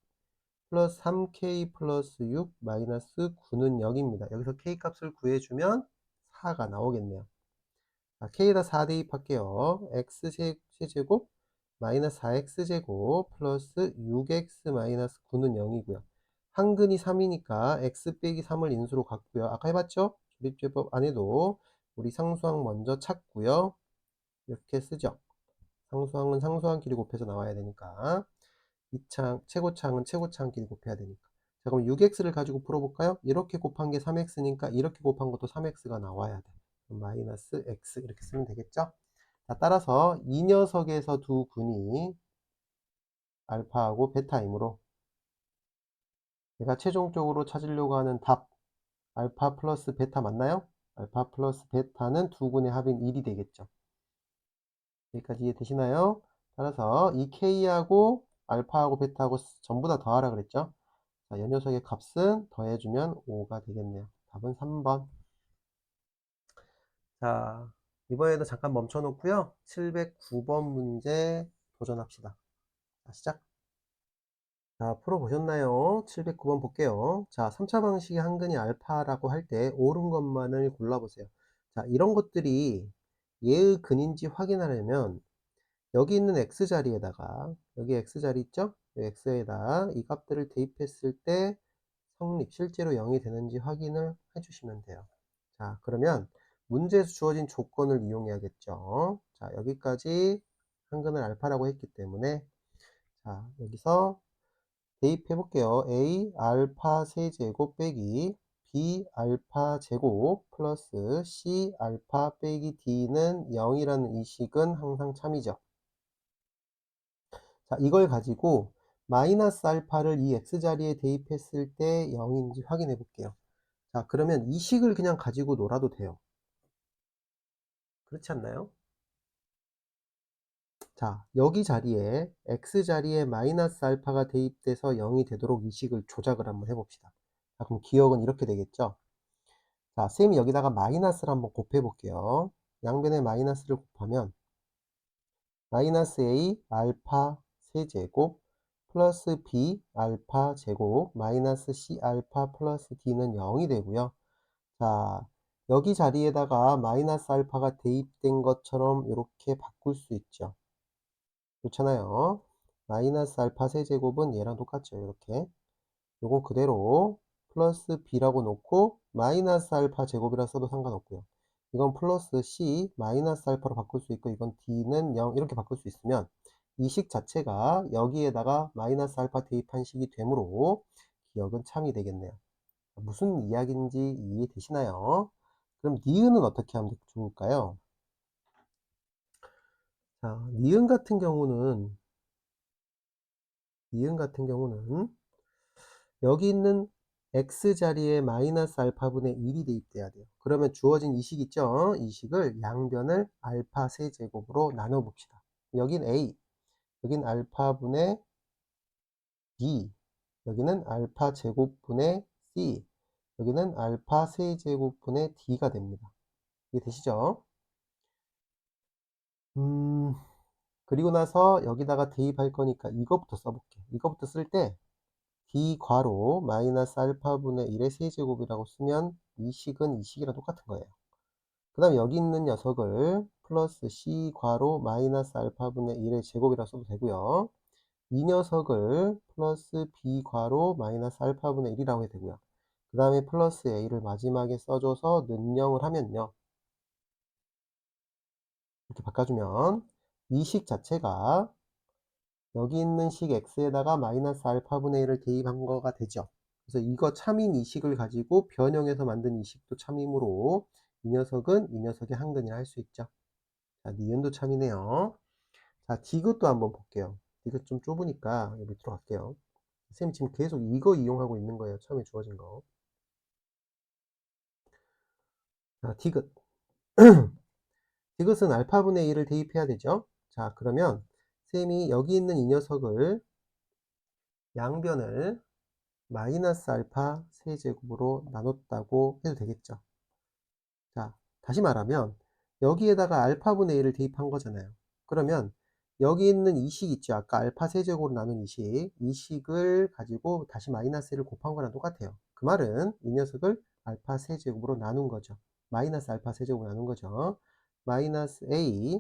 플러스 3k 플러스 6 마이너스 9는 0입니다. 여기서 k 값을 구해주면 4가 나오겠네요. 자, k에다 4 대입할게요. x 세제곱 마이너스 4x제곱 플러스 6x 마이너스 9는 0이고요. 한근이 3이니까 x 빼기 3을 인수로 갖고요. 아까 해봤죠? 조립제법 안 해도 우리 상수항 먼저 찾고요. 이렇게 쓰죠. 상수항은 상수항끼리 곱해서 나와야 되니까 이창 최고창은 최고창끼리 곱해야 되니까. 자, 그럼 6x를 가지고 풀어볼까요? 이렇게 곱한 게 3x니까 이렇게 곱한 것도 3x가 나와야 돼. 마이너스 x 이렇게 쓰면 되겠죠? 자, 따라서 이 녀석에서 두 근이 알파하고 베타이므로 내가 최종적으로 찾으려고 하는 답 알파 플러스 베타 맞나요? 알파 플러스 베타는 두 근의 합인 1이 되겠죠. 여기까지 이해되시나요? 따라서 이 K하고 알파하고 베타하고 전부 다 더하라 그랬죠? 자, 이 녀석의 값은 더해주면 5가 되겠네요. 답은 3번. 자, 이번에도 잠깐 멈춰 놓고요. 709번 문제 도전합시다. 자, 시작. 자, 풀어보셨나요? 709번 볼게요. 자, 3차 방식의 한근이 알파라고 할 때 옳은 것만을 골라보세요. 자, 이런 것들이 얘의 근인지 확인하려면 여기 있는 x자리에다가, 여기 x자리 있죠? x에다 이 값들을 대입했을 때 실제로 0이 되는지 확인을 해주시면 돼요. 자, 그러면 문제에서 주어진 조건을 이용해야겠죠. 자, 여기까지 한근을 알파라고 했기 때문에, 자, 여기서 대입해 볼게요. a 알파 세제곱 빼기 b 알파 제곱 플러스 c 알파 빼기 d는 0이라는 이 식은 항상 참이죠. 자, 이걸 가지고 마이너스 알파를 이 x자리에 대입했을 때 0인지 확인해 볼게요. 자, 그러면 이 식을 그냥 가지고 놀아도 돼요. 그렇지 않나요? 자, 여기 자리에 x자리에 마이너스 알파가 대입돼서 0이 되도록 이 식을 조작을 한번 해봅시다. 자, 그럼 기억은 이렇게 되겠죠? 자, 쌤이 여기다가 마이너스를 한번 곱해 볼게요. 양변에 마이너스를 곱하면 마이너스 a 알파 세제곱 플러스 b 알파 제곱 마이너스 c 알파 플러스 d는 0이 되고요. 자, 여기 자리에다가 마이너스 알파가 대입된 것처럼 이렇게 바꿀 수 있죠. 그렇잖아요. 마이너스 알파 세제곱은 얘랑 똑같죠. 이렇게. 요거 그대로 플러스 b라고 놓고 마이너스 알파 제곱이라 써도 상관없고요. 이건 플러스 c 마이너스 알파로 바꿀 수 있고 이건 d는 0 이렇게 바꿀 수 있으면 이 식 자체가 여기에다가 마이너스 알파 대입한 식이 되므로 기억은 참이 되겠네요. 무슨 이야기인지 이해되시나요? 그럼 니은은 어떻게 하면 좋을까요? 자, 니은 같은 경우는 여기 있는 x자리에 마이너스 알파분의 1이 대입돼야 돼요. 그러면 주어진 이 식 있죠? 이 식을 양변을 알파 세제곱으로 나눠 봅시다. 여긴 a, 여긴 알파분의 b, 여기는 알파 제곱분의 c, 여기는 알파 세제곱분의 d가 됩니다. 이게 되시죠? 그리고 나서 여기다가 대입할 거니까 이거부터 써볼게. 이거부터 쓸 때 d 괄호 마이너스 알파분의 1의 세제곱이라고 쓰면 이 식은 이 식이랑 똑같은 거예요. 그 다음 여기 있는 녀석을 플러스 c 괄호 마이너스 알파분의 1의 제곱이라고 써도 되고요. 이 녀석을 플러스 b 괄호 마이너스 알파분의 1이라고 해도 되고요. 그 다음에 플러스 a를 마지막에 써줘서 는영을 하면요. 이렇게 바꿔주면 이 식 자체가 여기 있는 식 x에다가 마이너스 알파분의 1을 대입한 거가 되죠. 그래서 이거 참인 이 식을 가지고 변형해서 만든 이 식도 참이므로 이 녀석은 이 녀석의 한근이라 할 수 있죠. 자, 니은도 참이네요. 자, 디귿도 한번 볼게요. 디귿 좀 좁으니까 여기 밑으로 갈게요. 쌤 지금 계속 이거 이용하고 있는 거예요. 처음에 주어진 거. 자, 디귿. 디귿은 알파분의 1을 대입해야 되죠. 자, 그러면 쌤이 여기 있는 이 녀석을 양변을 마이너스 알파 세제곱으로 나눴다고 해도 되겠죠. 자, 다시 말하면 여기에다가 알파분의 1을 대입한 거잖아요. 그러면 여기 있는 이 식 있죠. 아까 알파 세제곱으로 나눈 이 식을 가지고 다시 마이너스 1을 곱한 거랑 똑같아요. 그 말은 이 녀석을 알파 세제곱으로 나눈 거죠. 마이너스 알파 세제곱으로 나눈 거죠. 마이너스 a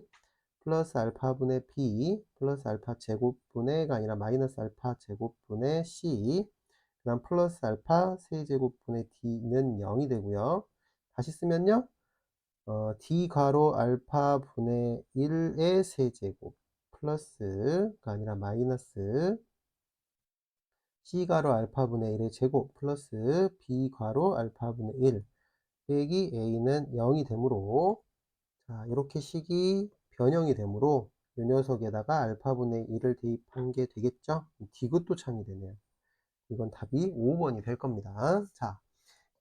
플러스 알파분의 b 플러스 알파 제곱분의가 아니라 마이너스 알파 제곱분의 c 그 다음 플러스 알파 세제곱분의 d는 0이 되고요. 다시 쓰면요. d 가로 알파 분의 1의 세제곱 플러스가 아니라 마이너스 c 가로 알파 분의 1의 제곱 플러스 b 가로 알파 분의 1 빼기 a는 0이 되므로 자, 이렇게 식이 변형이 되므로 이 녀석에다가 알파 분의 1을 대입한 게 되겠죠? 디귿도 참이 되네요. 이건 답이 5번이 될 겁니다. 자,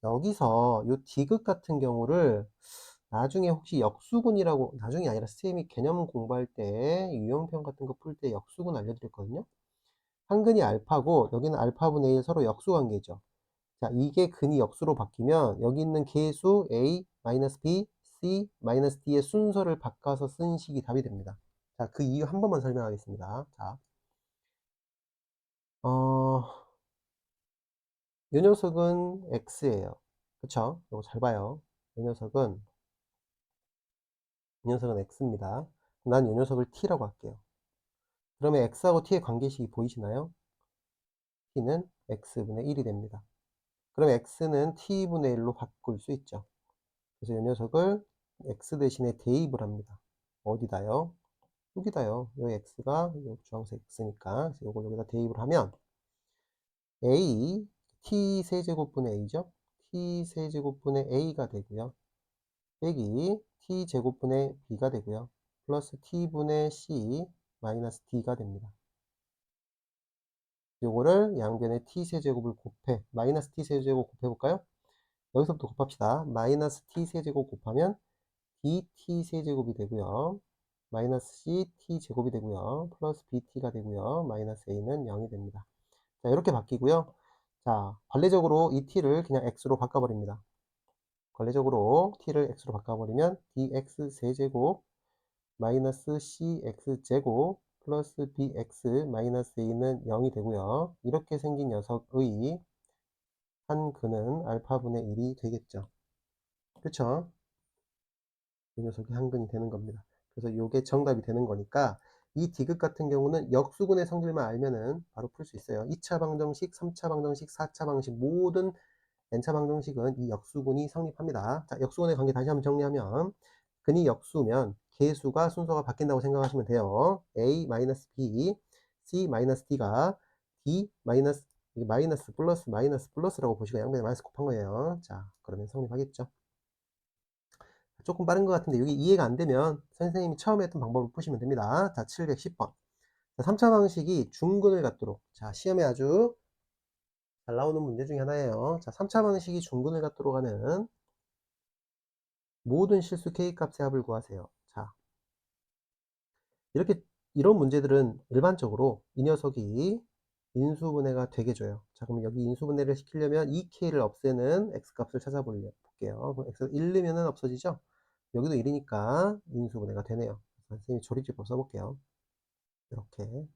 여기서 이 디귿 같은 경우를 나중에 혹시 역수근이라고, 나중에 아니라 쌤이 개념 공부할 때 유형편 같은 거 풀 때 역수근 알려드렸거든요. 한 근이 알파고 여기는 알파분의 1 서로 역수 관계죠. 자, 이게 근이 역수로 바뀌면 여기 있는 개수 A, B, C, D의 순서를 바꿔서 쓴 식이 답이 됩니다. 자, 그 이유 한 번만 설명하겠습니다. 자, 이 녀석은 X예요. 그쵸? 이거 잘 봐요. 이 녀석은, 이 녀석은 X입니다. 난 이 녀석을 T라고 할게요. 그러면 X하고 T의 관계식이 보이시나요? T는 X분의 1이 됩니다. 그럼 X는 T분의 1로 바꿀 수 있죠. 그래서 이 녀석을 X 대신에 대입을 합니다. 어디다요? 여기다요. 여기 X가 요 주황색 X니까 이걸 여기다 대입을 하면 A, T 세제곱분의 A죠. T 세제곱분의 A가 되고요. 빼기 T 제곱분의 B가 되고요. 플러스 T분의 C 마이너스 D가 됩니다. 요거를 양변에 T세제곱을 곱해 마이너스 T세제곱 곱해볼까요? 여기서부터 곱합시다. 마이너스 T세제곱 곱하면 DT세제곱이 되고요. 마이너스 C T제곱이 되고요. 플러스 BT가 되고요. 마이너스 A는 0이 됩니다. 자, 이렇게 바뀌고요. 자, 관례적으로 이 T를 그냥 X로 바꿔버립니다. 관례적으로 T를 X로 바꿔버리면 DX 세제곱 마이너스 CX제곱 플러스 BX 마이너스 A는 0이 되고요. 이렇게 생긴 녀석의 한 근은 알파분의 1이 되겠죠. 그쵸? 이 녀석이 한 근이 되는 겁니다. 그래서 이게 정답이 되는 거니까 이 디귿 같은 경우는 역수근의 성질만 알면은 바로 풀 수 있어요. 2차 방정식, 3차 방정식, 4차 방정식 모든 n차 방정식은 이 역수근이 성립합니다. 자, 역수근의 관계 다시 한번 정리하면 근이 역수면 개수가 순서가 바뀐다고 생각하시면 돼요. A-B, C-D가 D 마이너스 마이너스 플러스 플러스라고 보시고 양변에 마이너스 곱한 거예요. 자, 그러면 성립하겠죠. 조금 빠른 것 같은데 여기 이해가 안 되면 선생님이 처음에 했던 방법을 푸시면 됩니다. 자, 710번. 자, 3차 방식이 중근을 갖도록. 자, 시험에 아주 잘 나오는 문제 중에 하나예요. 자, 3차 방식이 중근을 갖도록 하는 모든 실수 K값의 합을 구하세요. 자, 이렇게, 이런 문제들은 일반적으로 이 녀석이 인수분해가 되게 줘요. 자, 그럼 여기 인수분해를 시키려면 이 K를 없애는 X값을 찾아볼게요. 그럼 X가 1 넣으면 없어지죠? 여기도 1이니까 인수분해가 되네요. 선생님이 조립제법 써볼게요. 이렇게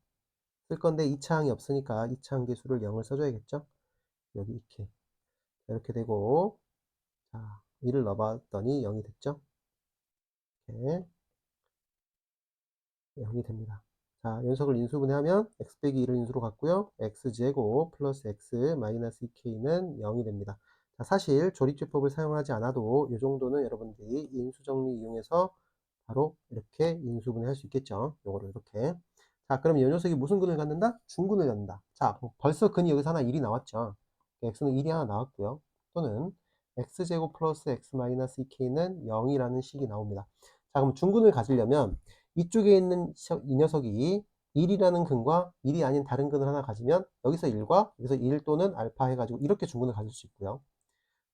쓸 건데 2차항이 없으니까 2차항 계수를 0을 써줘야겠죠? 여기 이렇게 되고, 자, 1을 넣어봤더니 0이 됐죠? 이렇게 0이 됩니다. 자, 연속을 인수분해하면 x 빼기 1을 인수로 갖고요. x제곱 플러스 x 마이너스 2k는 0이 됩니다. 자, 사실 조립제법을 사용하지 않아도 이 정도는 여러분들이 인수정리 이용해서 바로 이렇게 인수분해할 수 있겠죠. 요거를 이렇게. 자, 그럼 이 녀석이 무슨 근을 갖는다? 중근을 갖는다. 자, 벌써 근이 여기서 하나 1이 나왔죠. x는 1이 하나 나왔고요. 또는 x제곱 플러스 x 마이너스 2k는 0이라는 식이 나옵니다. 자, 그럼 중근을 가지려면 이쪽에 있는 이 녀석이 1이라는 근과 1이 아닌 다른 근을 하나 가지면 여기서 1과 여기서 1 또는 알파 해가지고 이렇게 중근을 가질 수 있고요.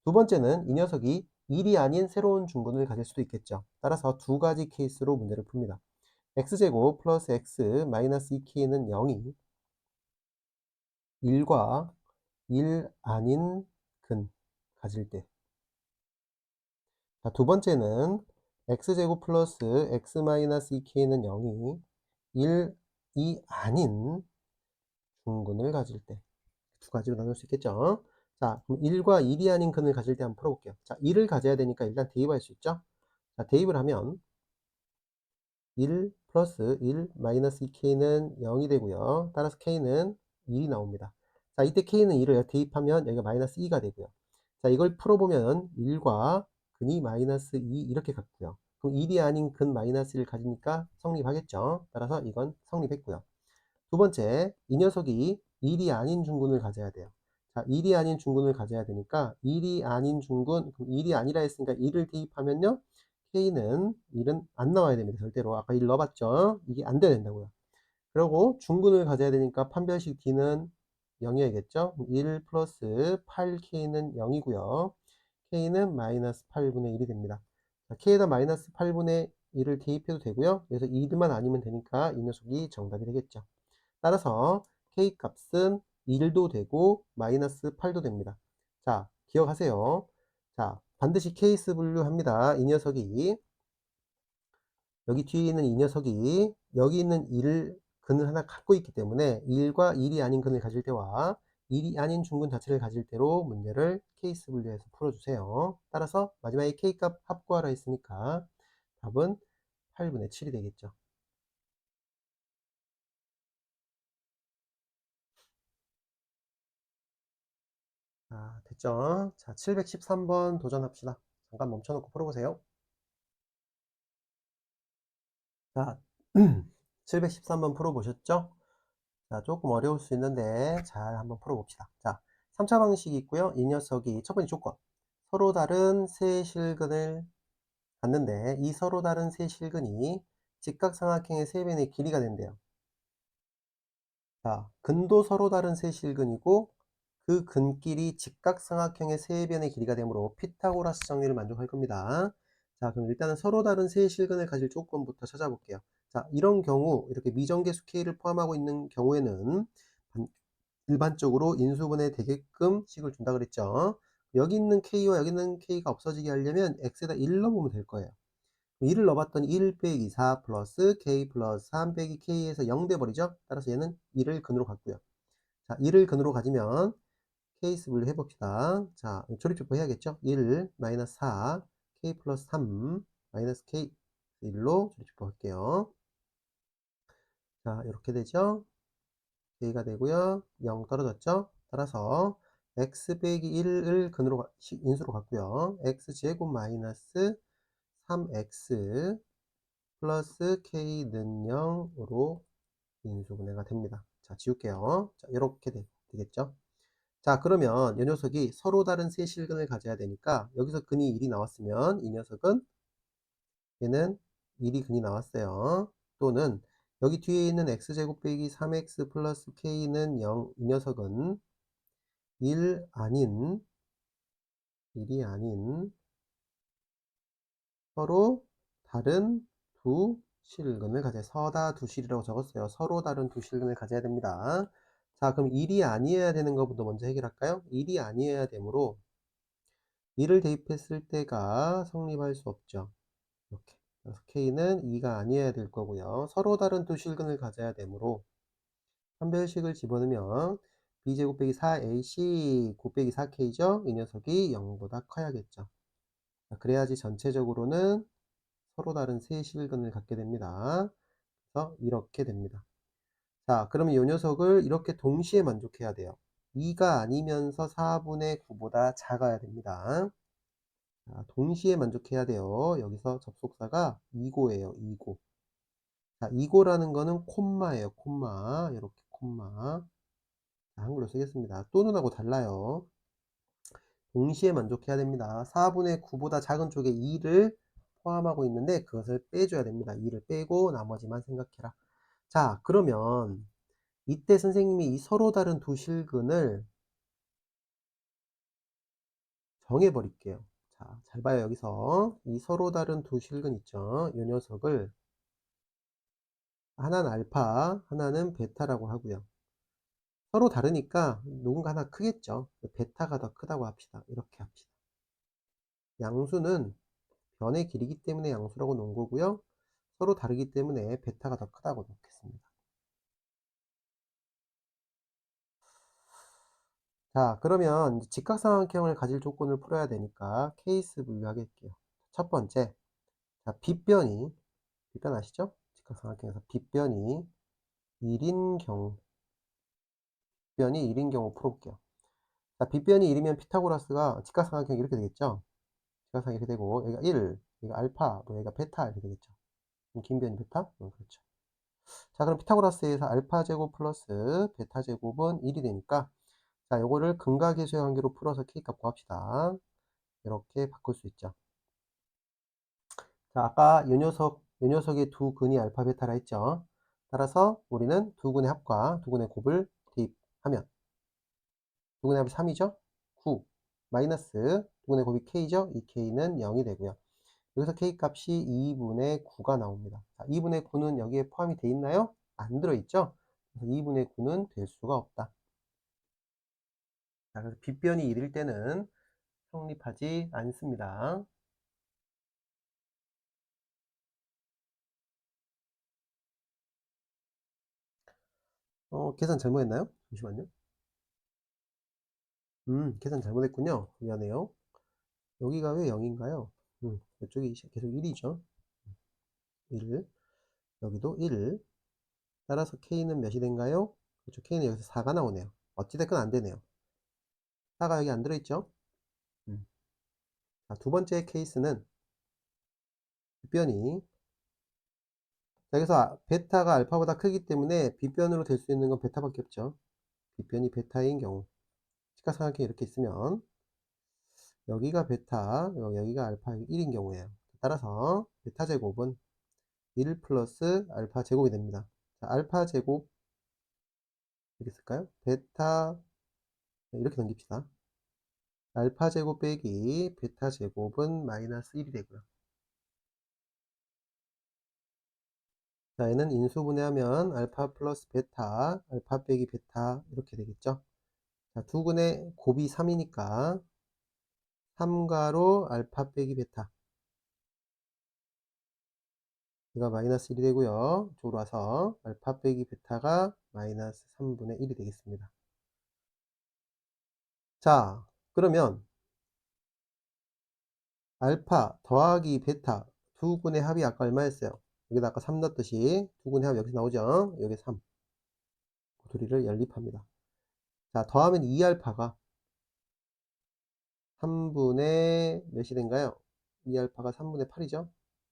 두 번째는 이 녀석이 1이 아닌 새로운 중근을 가질 수도 있겠죠. 따라서 두 가지 케이스로 문제를 풉니다. x제곱 플러스 x 마이너스 2k는 0이 1과 1 아닌 근 가질 때. 자, 두 번째는 x제곱 플러스 x 마이너스 2k는 0이 1이 아닌 중근을 가질 때. 두 가지로 나눌 수 있겠죠. 자, 그럼 1과 1이 아닌 근을 가질 때 한번 풀어볼게요. 자, 1을 가져야 되니까 일단 대입할 수 있죠. 자, 대입을 하면 1 플러스 1 마이너스 2k는 0이 되고요. 따라서 k는 1이 나옵니다. 자, 이때 k는 1을 대입하면 여기가 마이너스 2가 되고요. 자, 이걸 풀어보면 1과 근이 마이너스 2 이렇게 같고요. 그럼 1이 아닌 근 마이너스 1을 가지니까 성립하겠죠. 따라서 이건 성립했고요. 두 번째, 이 녀석이 1이 아닌 중근을 가져야 돼요. 자, 1이 아닌 중근을 가져야 되니까 1이 아닌 중근, 그럼 1이 아니라 했으니까 1을 대입하면요. K는 1은 안 나와야 됩니다. 절대로. 아까 1 넣어봤죠? 이게 안 돼야 된다고요. 그리고 중근을 가져야 되니까 판별식 D는 0이어야겠죠? 1 플러스 8K는 0이고요. K는 마이너스 8분의 1이 됩니다. 자, k에다 마이너스 8분의 1을 대입해도 되고요. 그래서 2만 아니면 되니까 이 녀석이 정답이 되겠죠. 따라서 k 값은 1도 되고 마이너스 8도 됩니다. 자, 기억하세요. 자, 반드시 케이스 분류합니다. 이 녀석이 여기 뒤에 있는 이 녀석이 여기 있는 1 근을 하나 갖고 있기 때문에 1과 1이 아닌 근을 가질 때와 1이 아닌 중근 자체를 가질 때로 문제를 케이스 분류해서 풀어주세요. 따라서 마지막에 k값 합구하라 했으니까 답은 8분의 7이 되겠죠. 자, 됐죠? 자, 713번 도전합시다. 잠깐 멈춰놓고 풀어보세요. 자, 713번 풀어보셨죠? 자, 조금 어려울 수 있는데 잘 한번 풀어봅시다. 자, 3차 방식이 있고요. 이 녀석이 첫 번째 조건. 서로 다른 세 실근을 갖는데 이 서로 다른 세 실근이 직각삼각형의 세 변의 길이가 된대요. 자, 근도 서로 다른 세 실근이고 그 근끼리 직각삼각형의 세 변의 길이가 되므로 피타고라스 정리를 만족할 겁니다. 자, 그럼 일단은 서로 다른 세 실근을 가질 조건부터 찾아볼게요. 자, 이런 경우 이렇게 미정계수 k를 포함하고 있는 경우에는 일반적으로 인수분해 되게끔 식을 준다 그랬죠. 여기 있는 k와 여기 있는 k가 없어지게 하려면 x에다 1 넣으면 될 거예요. 1을 넣어봤더니 1 빼기 4 플러스 k 플러스 3 빼기 k에서 0 돼버리죠. 따라서 얘는 1을 근으로 갖고요. 자, 1을 근으로 가지면 케이스 분류 해봅시다. 자, 조립조법 해야겠죠. 1 마이너스 4 k 플러스 3 마이너스 k 1로 조립조법 할게요. 자, 이렇게 되죠. k가 되고요. 0 떨어졌죠. 따라서 x 빼기 1을 근으로 인수로 갖고요. x제곱 마이너스 3x 플러스 k는 0으로 인수분해가 됩니다. 자, 지울게요. 자, 이렇게 되겠죠. 자, 그러면 이 녀석이 서로 다른 세 실근을 가져야 되니까 여기서 근이 1이 나왔으면 이 녀석은 얘는 1이 근이 나왔어요. 또는 여기 뒤에 있는 x제곱 빼기 3x 플러스 k는 0, 이 녀석은 1 아닌 1이 아닌 서로 다른 두 실근을 가져야 서다 두 실이라고 적었어요. 서로 다른 두 실근을 가져야 됩니다. 자, 그럼 1이 아니어야 되는 것부터 먼저 해결할까요? 1이 아니어야 되므로 1을 대입했을 때가 성립할 수 없죠. 이렇게. 그래서 K는 2가 아니어야 될 거고요. 서로 다른 두 실근을 가져야 되므로 판별식을 집어넣으면 B제곱 빼기 4AC 곱빼기 4K죠? 이 녀석이 0보다 커야겠죠. 그래야지 전체적으로는 서로 다른 세 실근을 갖게 됩니다. 그래서 이렇게 됩니다. 자, 그러면 이 녀석을 이렇게 동시에 만족해야 돼요. 2가 아니면서 4분의 9보다 작아야 됩니다. 자, 동시에 만족해야 돼요. 여기서 접속사가 이고예요. 이고. 자, 이고라는 거는 콤마예요. 콤마. 이렇게 콤마. 자, 한글로 쓰겠습니다. 또는 하고 달라요. 동시에 만족해야 됩니다. 4분의 9보다 작은 쪽에 2를 포함하고 있는데 그것을 빼줘야 됩니다. 2를 빼고 나머지만 생각해라. 자, 그러면 이때 선생님이 이 서로 다른 두 실근을 정해버릴게요. 자, 잘 봐요. 여기서 이 서로 다른 두 실근 있죠. 이 녀석을 하나는 알파, 하나는 베타라고 하고요. 서로 다르니까 누군가 하나 크겠죠. 베타가 더 크다고 합시다. 이렇게 합시다. 양수는 변의 길이기 때문에 양수라고 놓은 거고요. 서로 다르기 때문에 베타가 더 크다고 놓겠습니다. 자, 그러면 직각삼각형을 가질 조건을 풀어야 되니까 케이스 분류하겠게요. 첫 번째, 자, 빗변 아시죠? 직각삼각형에서 빗변이 1인 경우, 빗변이 1인 경우 풀어볼게요. 자, 빗변이 1이면 피타고라스가 직각삼각형이 이렇게 되겠죠? 직각삼각형이 이렇게 되고, 여기가 1, 여기가 알파, 뭐 여기가 베타 이렇게 되겠죠? 그럼 긴 변이 베타? 그렇죠. 자, 그럼 피타고라스에서 알파 제곱 플러스 베타 제곱은 1이 되니까, 자, 요거를 근각계수의 관계로 풀어서 K값 구합시다. 이렇게 바꿀 수 있죠. 자, 아까 요 녀석의 두 근이 알파 베타라 했죠. 따라서 우리는 두 근의 합과 두 근의 곱을 대입하면 두 근의 합이 3이죠. 9 마이너스 두 근의 곱이 K죠. 이 K는 0이 되고요. 여기서 K 값이 2분의 9가 나옵니다. 자, 2분의 9는 여기에 포함이 돼 있나요? 안 들어있죠? 그래서 2분의 9는 될 수가 없다. 자, 그래서 빗변이 1일 때는 성립하지 않습니다. 계산 잘못했나요? 잠시만요. 계산 잘못했군요. 미안해요. 여기가 왜 0인가요? 이쪽이 계속 1이죠. 1. 여기도 1. 따라서 K는 몇이 된가요? 그렇죠. K는 여기서 4가 나오네요. 어찌됐건 안 되네요. 4가 여기 안 들어있죠? 자, 두 번째 케이스는 빗변이, 자, 여기서 베타가 알파보다 크기 때문에 빗변으로 될 수 있는 건 베타밖에 없죠. 빗변이 베타인 경우, 시각삼각형이 이렇게 있으면 여기가 베타, 여기가 알파 1인 경우에요. 따라서 베타 제곱은 1 플러스 알파 제곱이 됩니다. 자, 알파 제곱 이렇게 쓸까요? 베타, 이렇게 넘깁시다. 알파 제곱 빼기 베타 제곱은 마이너스 1이 되고요. 자, 얘는 인수분해하면 알파 플러스 베타, 알파 빼기 베타 이렇게 되겠죠. 자, 두근의 곱이 3이니까 3가로 알파 빼기 베타, 이가 마이너스 1이 되고요. 이쪽으로 와서 알파 빼기 베타가 마이너스 3분의 1이 되겠습니다. 자, 그러면 알파 더하기 베타 두 군의 합이 아까 얼마였어요? 여기다 아까 3 넣었듯이 두 군의 합이 여기서 나오죠? 여기 3. 그 둘이를 연립합니다. 자, 더하면 2알파가 3분의 몇이 된가요? 2알파가 3분의 8이죠?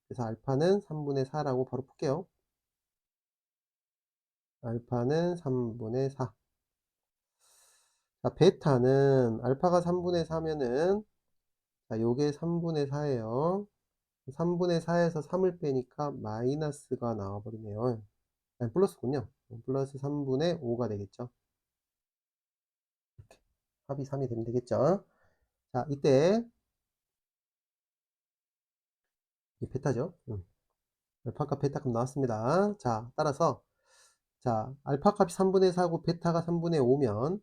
그래서 알파는 3분의 4라고 바로 풀게요. 알파는 3분의 4. 자, 베타는 알파가 3분의 4면은, 자, 요게 3분의 4예요. 3분의 4에서 3을 빼니까 마이너스가 나와버리네요. 아니, 플러스군요. 플러스 3분의 5가 되겠죠. 이렇게 합이 3이 되면 되겠죠. 자, 이때 이 베타죠. 알파값 베타값 나왔습니다. 자, 따라서 자, 알파값이 3분의 4고 베타가 3분의 5면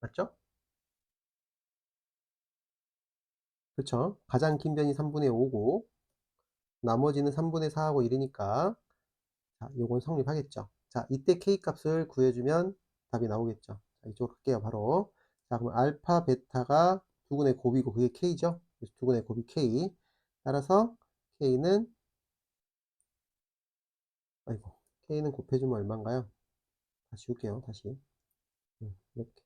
맞죠? 그렇죠. 가장 긴 변이 3분의 5고 나머지는 3분의 4하고 1이니까 자, 요건 성립하겠죠. 자, 이때 K 값을 구해주면 답이 나오겠죠. 자, 이쪽으로 갈게요, 바로. 자, 그럼 알파, 베타가 두근의 곱이고 그게 K죠? 그래서 두근의 곱이 K. 따라서 K는, 아이고, K는 곱해주면 얼마인가요? 다시 줄게요, 다시. 이렇게.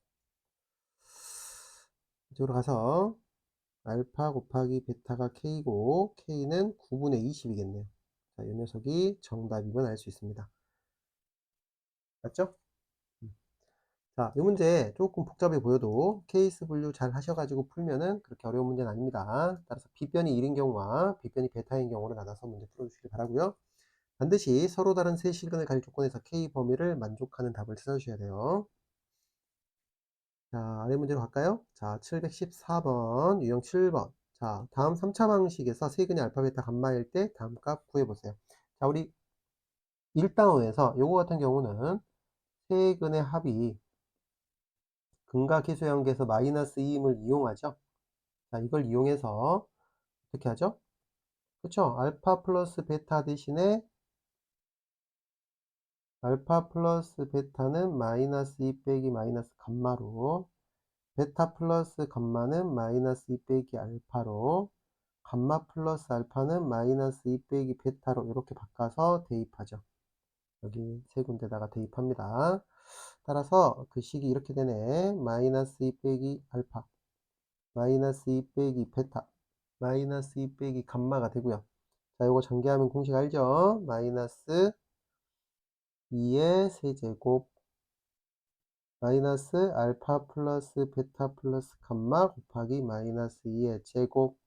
이쪽으로 가서 알파 곱하기 베타가 K고 K는 9분의 20이겠네요. 자, 이 녀석이 정답임을 알 수 있습니다. 맞죠? 자, 이 문제 조금 복잡해 보여도 케이스 분류 잘 하셔가지고 풀면은 그렇게 어려운 문제는 아닙니다. 따라서 빗변이 1인 경우와 빗변이 베타인 경우로 나눠서 문제 풀어주시길 바라고요. 반드시 서로 다른 세 실근을 가질 조건에서 K 범위를 만족하는 답을 찾아주셔야 돼요. 자, 아래 문제로 갈까요? 자, 714번, 유형 7번. 자, 다음 3차 방식에서 세근의 알파, 베타, 감마일 때 다음 값 구해보세요. 자, 우리 1단원에서 요거 같은 경우는 세근의 합이 근과 계수 연계에서 마이너스 2임을 이용하죠. 자, 이걸 이용해서 어떻게 하죠? 그쵸? 알파 플러스 베타 대신에 알파 플러스 베타는 마이너스 2 빼기 마이너스 감마로, 베타 플러스 감마는 마이너스 2 빼기 알파로, 감마 플러스 알파는 마이너스 2 빼기 베타로 이렇게 바꿔서 대입하죠. 여기 세 군데다가 대입합니다. 따라서 그 식이 이렇게 되네. 마이너스 2 빼기 알파, 마이너스 2 빼기 베타, 마이너스 2 빼기 감마가 되고요. 자, 요거 전개하면 공식 알죠? 마이너스 2의 세제곱 마이너스 알파 플러스 베타 플러스 감마 곱하기 마이너스 2의 제곱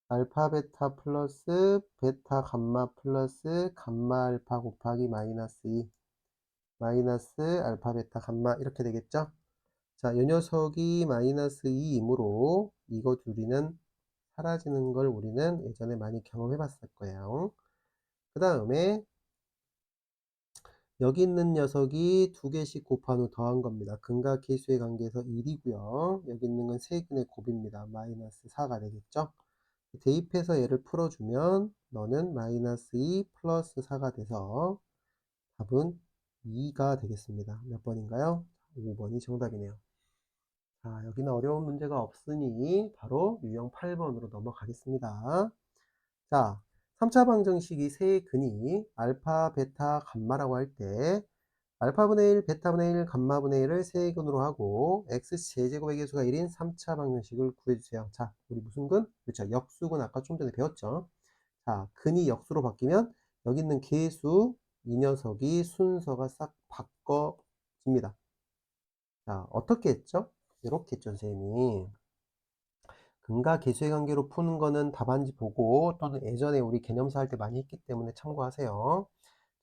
알파 베타 플러스 베타 감마 플러스 감마 알파 곱하기 마이너스 2 마이너스 알파 베타 감마 이렇게 되겠죠? 자, 이 녀석이 마이너스 2이므로 이거 둘이는 사라지는 걸 우리는 예전에 많이 경험해 봤을 거예요. 그 다음에 여기 있는 녀석이 두 개씩 곱한 후 더한 겁니다. 근과 계수의 관계에서 1이고요. 여기 있는 건 세근의 곱입니다. 마이너스 4가 되겠죠. 대입해서 얘를 풀어주면 너는 마이너스 2 플러스 4가 돼서 답은 2가 되겠습니다. 몇 번인가요? 5번이 정답이네요. 자, 여기는 어려운 문제가 없으니 바로 유형 8번으로 넘어가겠습니다. 자, 3차 방정식이 세 근이 알파, 베타, 감마라고 할 때 알파분의 1, 베타분의 1, 감마분의 1을 세 근으로 하고 x 제제곱의 개수가 1인 3차 방정식을 구해주세요. 자, 우리 무슨 근? 그렇죠. 역수근 아까 좀 전에 배웠죠. 자, 근이 역수로 바뀌면 여기 있는 계수, 이 녀석이 순서가 싹 바꿔집니다. 자, 어떻게 했죠? 이렇게 했죠, 선생님이. 근과 계수의 관계로 푸는 거는 답안지 보고 또는 예전에 우리 개념사 할 때 많이 했기 때문에 참고하세요.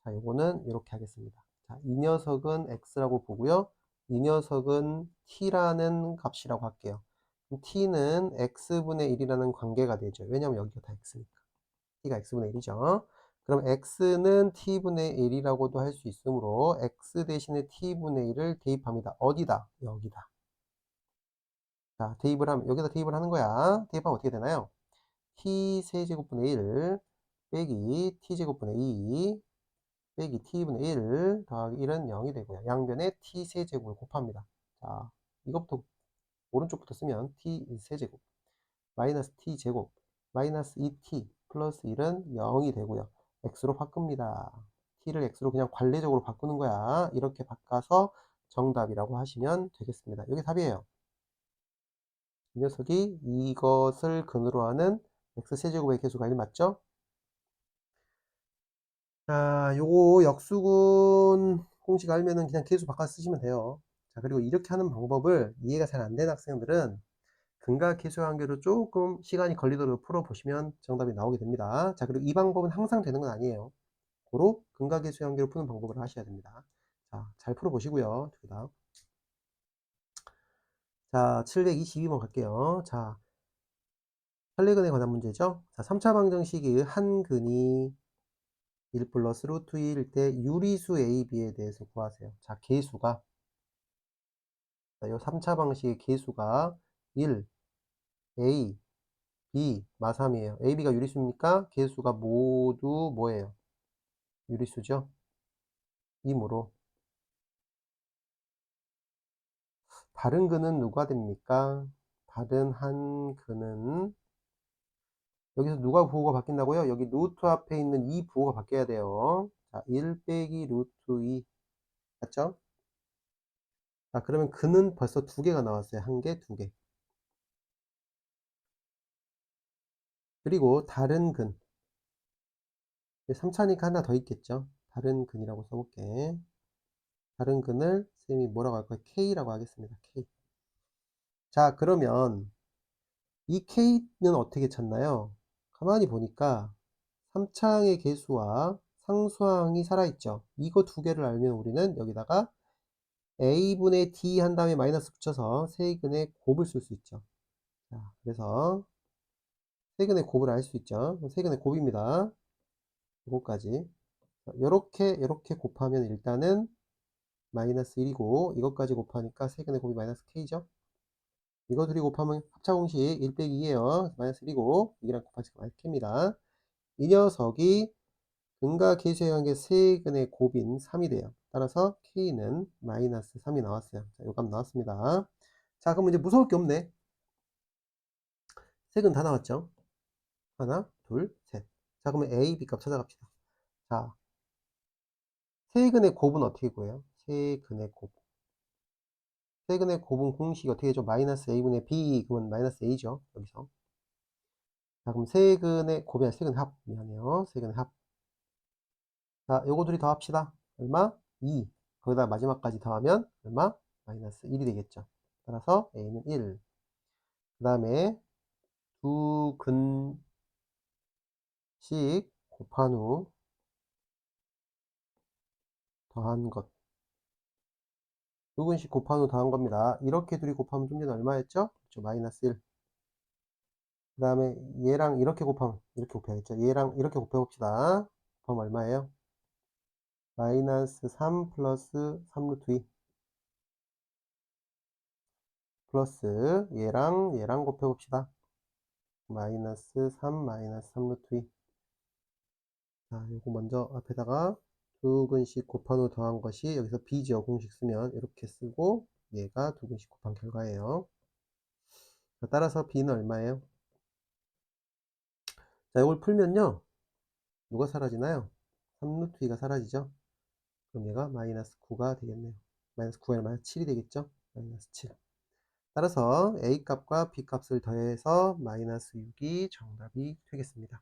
자, 요거는 이렇게 하겠습니다. 자, 이 녀석은 x라고 보고요. 이 녀석은 t라는 값이라고 할게요. 그럼 t는 x분의 1이라는 관계가 되죠. 왜냐면 여기가 다 x니까. t가 x분의 1이죠. 그럼 x는 t분의 1이라고도 할 수 있으므로 x 대신에 t분의 1을 대입합니다. 어디다? 여기다. 자, 대입을 하면, 여기다 대입을 하는 거야. 대입하면 어떻게 되나요? t 세제곱분의 1 빼기 t제곱분의 2 빼기 t분의 1 더하기 1은 0이 되고요. 양변에 t 세제곱을 곱합니다. 자, 이것부터 오른쪽부터 쓰면 t 세제곱 마이너스 t 제곱 마이너스 2t 플러스 1은 0이 되고요. x로 바꿉니다. t를 x로 그냥 관례적으로 바꾸는 거야. 이렇게 바꿔서 정답이라고 하시면 되겠습니다. 이게 답이에요. 이 녀석이 이것을 근으로 하는 x세제곱의 개수가 1 맞죠? 자, 요거 역수분 공식 알면은 그냥 계수 바꿔 쓰시면 돼요. 자, 그리고 이렇게 하는 방법을 이해가 잘 안 되는 학생들은 근과 계수의 관계로 조금 시간이 걸리도록 풀어보시면 정답이 나오게 됩니다. 자, 그리고 이 방법은 항상 되는 건 아니에요. 고로 근과 계수의 관계로 푸는 방법을 하셔야 됩니다. 자, 잘 풀어보시고요. 그 다음. 자, 722번 갈게요. 자, 편리근에 관한 문제죠. 자, 3차 방정식이 한 근이 1 플러스 루트 2일 때 유리수 A, B에 대해서 구하세요. 자, 계수가 이 3차 방식의 계수가 1, A, B, 마3이에요. A, B가 유리수입니까? 계수가 모두 뭐예요? 유리수죠? 이므로 다른 근은 누가 됩니까? 다른 한 근은 여기서 누가 부호가 바뀐다고요? 여기 루트 앞에 있는 이 부호가 바뀌어야 돼요. 자, 1 빼기 루트 2 맞죠? 자, 그러면 근은 벌써 두 개가 나왔어요. 한 개, 두 개. 그리고 다른 근 3차니까 하나 더 있겠죠. 다른 근이라고 써볼게. 다른 근을 쌤이 뭐라고 할 거예요? K라고 하겠습니다. K. 자, 그러면 이 K는 어떻게 찾나요? 가만히 보니까 3차항의 개수와 상수항이 살아있죠. 이거 두 개를 알면 우리는 여기다가 A분의 D 한 다음에 마이너스 붙여서 세근의 곱을 쓸 수 있죠. 자, 그래서 세근의 곱을 알 수 있죠. 세근의 곱입니다. 이거까지. 이렇게 곱하면 일단은 마이너스 1이고 이것까지 곱하니까 세근의 곱이 마이너스 K죠. 이거 둘이 곱하면 합차공식 1 빼기 2에요. 마이너스 1이고 이랑 곱하니까 마이너스 K입니다. 이 녀석이 근과 계수의 관계 세근의 곱인 3이 돼요. 따라서 K는 마이너스 3이 나왔어요. 자, 요 값 나왔습니다. 자, 그럼 이제 무서울 게 없네. 세근 다 나왔죠? 하나, 둘, 셋. 자, 그러면 A, B 값 찾아갑시다. 자, 세근의 곱은 어떻게 구해요? 세근의 곱. 세근의 곱은 공식이 어떻게 되죠? 마이너스 A분의 B, 그러면 마이너스 A죠. 여기서. 자, 그럼 세근의 곱이 아니라 세근의 합. 미안해요. 세근의 합. 자, 요거 둘이 더합시다. 얼마? 2. 거기다 마지막까지 더하면 얼마? 마이너스 1이 되겠죠. 따라서 A는 1. 그 다음에 두 근씩 곱한 후 더한 것. 두 근씩 곱한 후 더한 겁니다. 이렇게 둘이 곱하면 좀 전에 얼마였죠? 그렇죠. 마이너스 1. 그 다음에 얘랑 이렇게 곱하면 이렇게 곱해야겠죠. 얘랑 이렇게 곱해봅시다. 곱하면 얼마예요? 마이너스 3 플러스 3 루트 2 플러스 얘랑 곱해봅시다. 마이너스 3 마이너스 3 루트 2. 자, 요거 먼저 앞에다가 두 근씩 곱한 후 더한 것이 여기서 b죠. 공식 쓰면 이렇게 쓰고 얘가 두 근씩 곱한 결과예요. 자, 따라서 b는 얼마예요? 자, 이걸 풀면요. 누가 사라지나요? 3 루트 2가 사라지죠. 그럼 얘가 마이너스 9가 되겠네요. 마이너스 9가 아니라 마이너스 7이 되겠죠. 마이너스 7. 따라서 a 값과 b 값을 더해서 마이너스 6이 정답이 되겠습니다.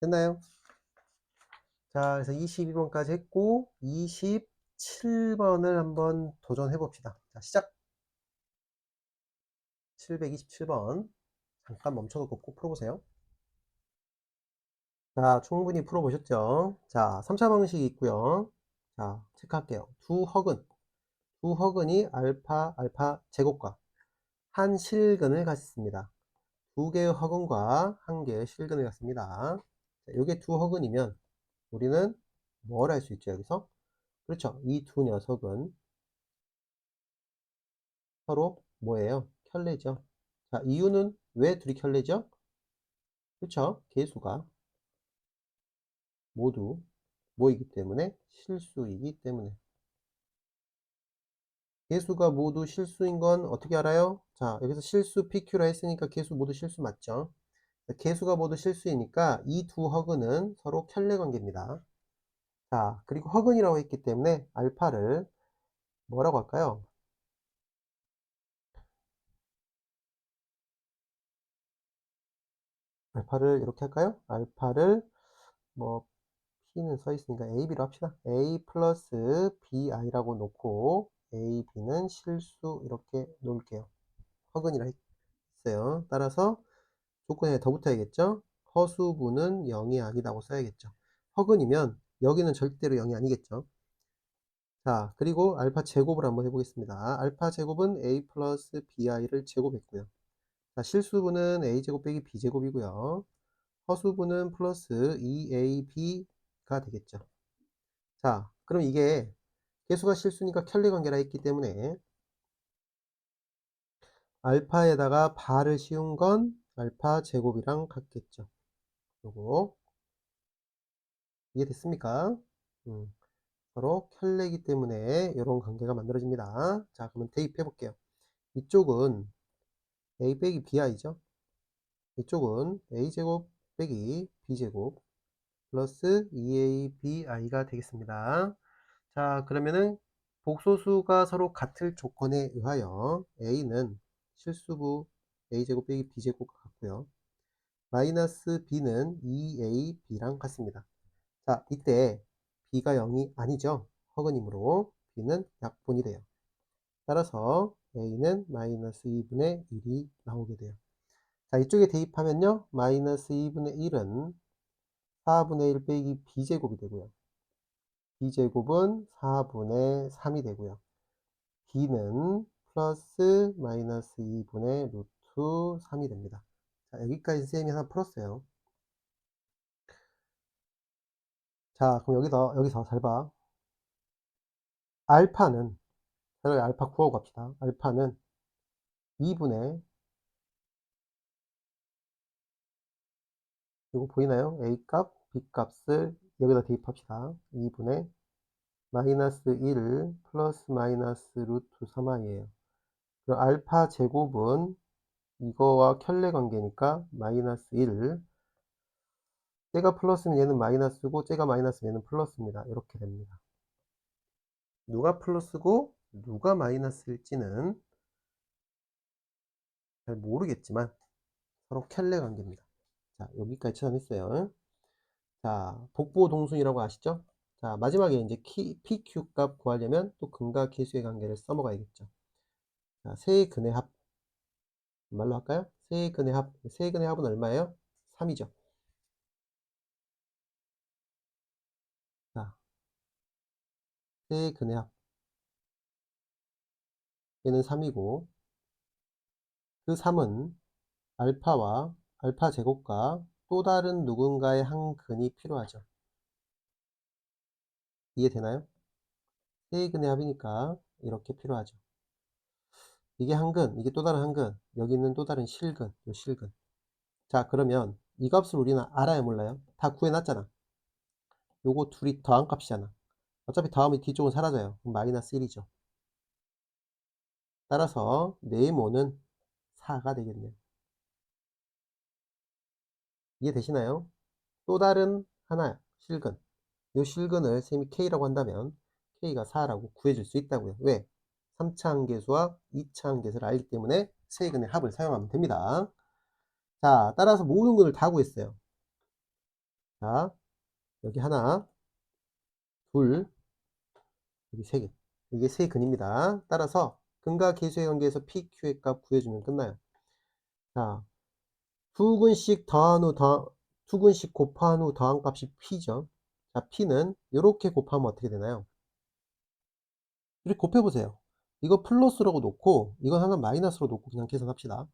됐나요? 자, 그래서 22번까지 했고 27번을 한번 도전해 봅시다. 자, 시작. 727번 잠깐 멈춰놓고 꼭 풀어보세요. 자, 충분히 풀어보셨죠? 자, 3차 방식이 있고요. 자, 체크할게요. 두 허근이 알파 제곱과 한 실근을 갖습니다. 두 개의 허근과 한 개의 실근을 갖습니다. 자, 이게 두 허근이면 우리는 뭘 할 수 있죠, 여기서? 그렇죠. 이 두 녀석은 서로 뭐예요? 켤레죠. 자, 이유는 왜 둘이 켤레죠? 그렇죠. 개수가 모두 뭐이기 때문에? 실수이기 때문에. 개수가 모두 실수인 건 어떻게 알아요? 자, 여기서 실수 PQ라 했으니까 개수 모두 실수 맞죠? 개수가 모두 실수이니까 이 두 허근은 서로 켤레 관계입니다. 자, 그리고 허근이라고 했기 때문에 알파를 뭐라고 할까요? 알파를 이렇게 할까요? 알파를 뭐 P는 써 있으니까 AB로 합시다. A 플러스 BI라고 놓고 A, B는 실수 이렇게 놓을게요. 허근이라 했어요. 따라서 조건에 더 붙어야겠죠? 허수분은 0이 아니다고 써야겠죠. 허근이면 여기는 절대로 0이 아니겠죠. 자, 그리고 알파 제곱을 한번 해보겠습니다. 알파 제곱은 A 플러스 BI를 제곱했고요. 자, 실수분은 A제곱 빼기 B제곱이고요. 허수분은 플러스 2AB가 되겠죠. 자, 그럼 이게 개수가 실수니까 켤레 관계라 했기 때문에 알파에다가 바를 씌운 건 알파 제곱이랑 같겠죠. 요거 이해됐습니까? 서로 켤레이기 때문에 이런 관계가 만들어집니다. 자, 그러면 대입해 볼게요. 이쪽은 a 빼기 bi죠. 이쪽은 a제곱 빼기 b제곱 플러스 2abi가 되겠습니다. 자, 그러면은 복소수가 서로 같을 조건에 의하여 a는 실수부 a제곱 빼기 b제곱과 같고요. 마이너스 b는 2ab랑 같습니다. 자, 이때 b가 0이 아니죠. 허근이므로 b는 약분이 돼요. 따라서 a는 마이너스 2분의 1이 나오게 돼요. 자, 이쪽에 대입하면요. 마이너스 2분의 1은 4분의 1 빼기 b제곱이 되고요. b제곱은 4분의 3이 되고요. b는 플러스 마이너스 2분의 루트 3이 됩니다. 자, 여기까지 쌤이 하나 풀었어요. 자, 그럼 여기서 잘 봐. 알파는, 차라리 알파 구하고 갑시다. 알파는 2분의, 이거 보이나요? A 값, B 값을 여기다 대입합시다. 2분의 마이너스 1 플러스 마이너스 루트 3i예요. 그럼 알파 제곱은 이거와 켤레 관계니까 마이너스 1. 쟤가 플러스면 얘는 마이너스고 쟤가 마이너스면 얘는 플러스입니다. 이렇게 됩니다. 누가 플러스고 누가 마이너스일지는 잘 모르겠지만 서로 켤레 관계입니다. 자, 여기까지 찾아냈어요. 자, 복부 동순이라고 아시죠? 자, 마지막에 이제 PQ 값 구하려면 또 근과 계수의 관계를 써먹어야겠죠. 자, 세의 근의 합. 말로 할까요? 세의 근의 합. 세의 근의 합은 얼마예요? 3이죠. 자, 세의 근의 합. 얘는 3이고 그 3은 알파와 알파 제곱과 또 다른 누군가의 한 근이 필요하죠. 이해되나요? 세근의 합이니까 이렇게 필요하죠. 이게 한 근, 이게 또 다른 한 근, 여기 있는 또 다른 실근, 요 실근. 자, 그러면 이 값을 우리는 알아요, 몰라요? 다 구해놨잖아. 요거 둘이 더한 값이잖아. 어차피 다음에 뒤쪽은 사라져요. 그럼 마이너스 1이죠. 따라서 네모는 4가 되겠네요. 이해되시나요? 또 다른 하나 실근, 요 실근을 쌤이 K라고 한다면 K가 4라고 구해줄 수 있다고요. 왜? 3차 함계수와 2차 함계수를 알기 때문에 세근의 합을 사용하면 됩니다. 자, 따라서 모든 근을 다 구했어요. 자, 여기 하나, 둘, 여기 세 개. 이게 세 근입니다. 따라서 근과 계수의 관계에서 PQ의 값 구해주면 끝나요. 자, 두 근씩 더한 후 두 근씩 곱한 후 더한 값이 P죠. 자, P는 이렇게 곱하면 어떻게 되나요? 이렇게 곱해보세요. 이거 플러스라고 놓고 이건 하나 마이너스로 놓고 그냥 계산합시다.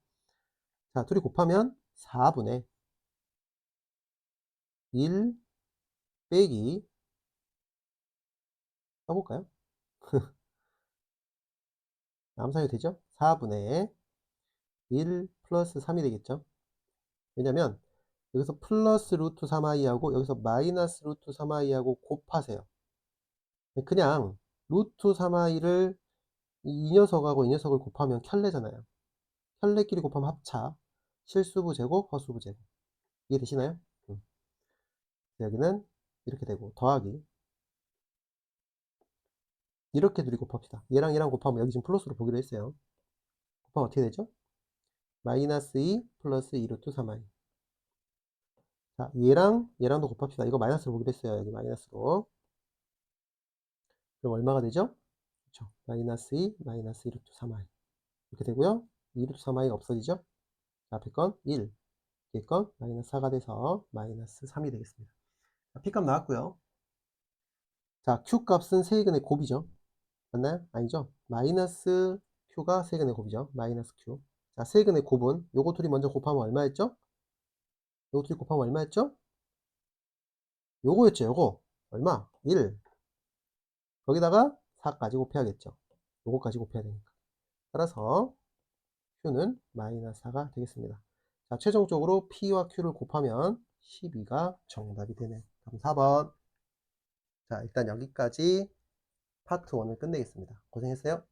자, 둘이 곱하면 4분의 1 빼기 써볼까요? 암산이 되죠? 4분의 1 플러스 3이 되겠죠? 왜냐면 여기서 플러스 루트 3i하고 여기서 마이너스 루트 3i하고 곱하세요. 그냥 루트 3i를 이 녀석하고 이 녀석을 곱하면 켤레잖아요. 켤레끼리 곱하면 합차. 실수부 제곱, 허수부 제곱. 이해되시나요? 여기는 이렇게 되고 더하기 이렇게 둘이 곱합시다. 얘랑 얘랑 곱하면 여기 지금 플러스로 보기로 했어요. 곱하면 어떻게 되죠? 마이너스 2 플러스 2 루트 3i. 자, 얘랑 얘랑도 곱합시다. 이거 마이너스로 보기로 했어요. 여기 마이너스로. 그럼 얼마가 되죠? 그렇죠. 마이너스 2 마이너스 2 루트 3i. 이렇게 되고요. 2 루트 3i가 없어지죠? 자, 앞에 건 1, 뒤에 건 마이너스 4가 돼서 마이너스 3이 되겠습니다. 자, P값 나왔고요. 자, Q값은 세근의 곱이죠. 맞나요? 아니죠? 마이너스 Q가 세근의 곱이죠. 마이너스 Q. 자, 세근의 곱은 요거 둘이 먼저 곱하면 얼마였죠? 요거 둘이 곱하면 얼마였죠? 요거였죠. 요거 얼마? 1. 거기다가 4까지 곱해야겠죠. 요거까지 곱해야 되니까. 따라서 Q는 마이너스 4가 되겠습니다. 자, 최종적으로 P와 Q를 곱하면 12가 정답이 되네. 그럼 4번. 자, 일단 여기까지 파트 1을 끝내겠습니다. 고생했어요.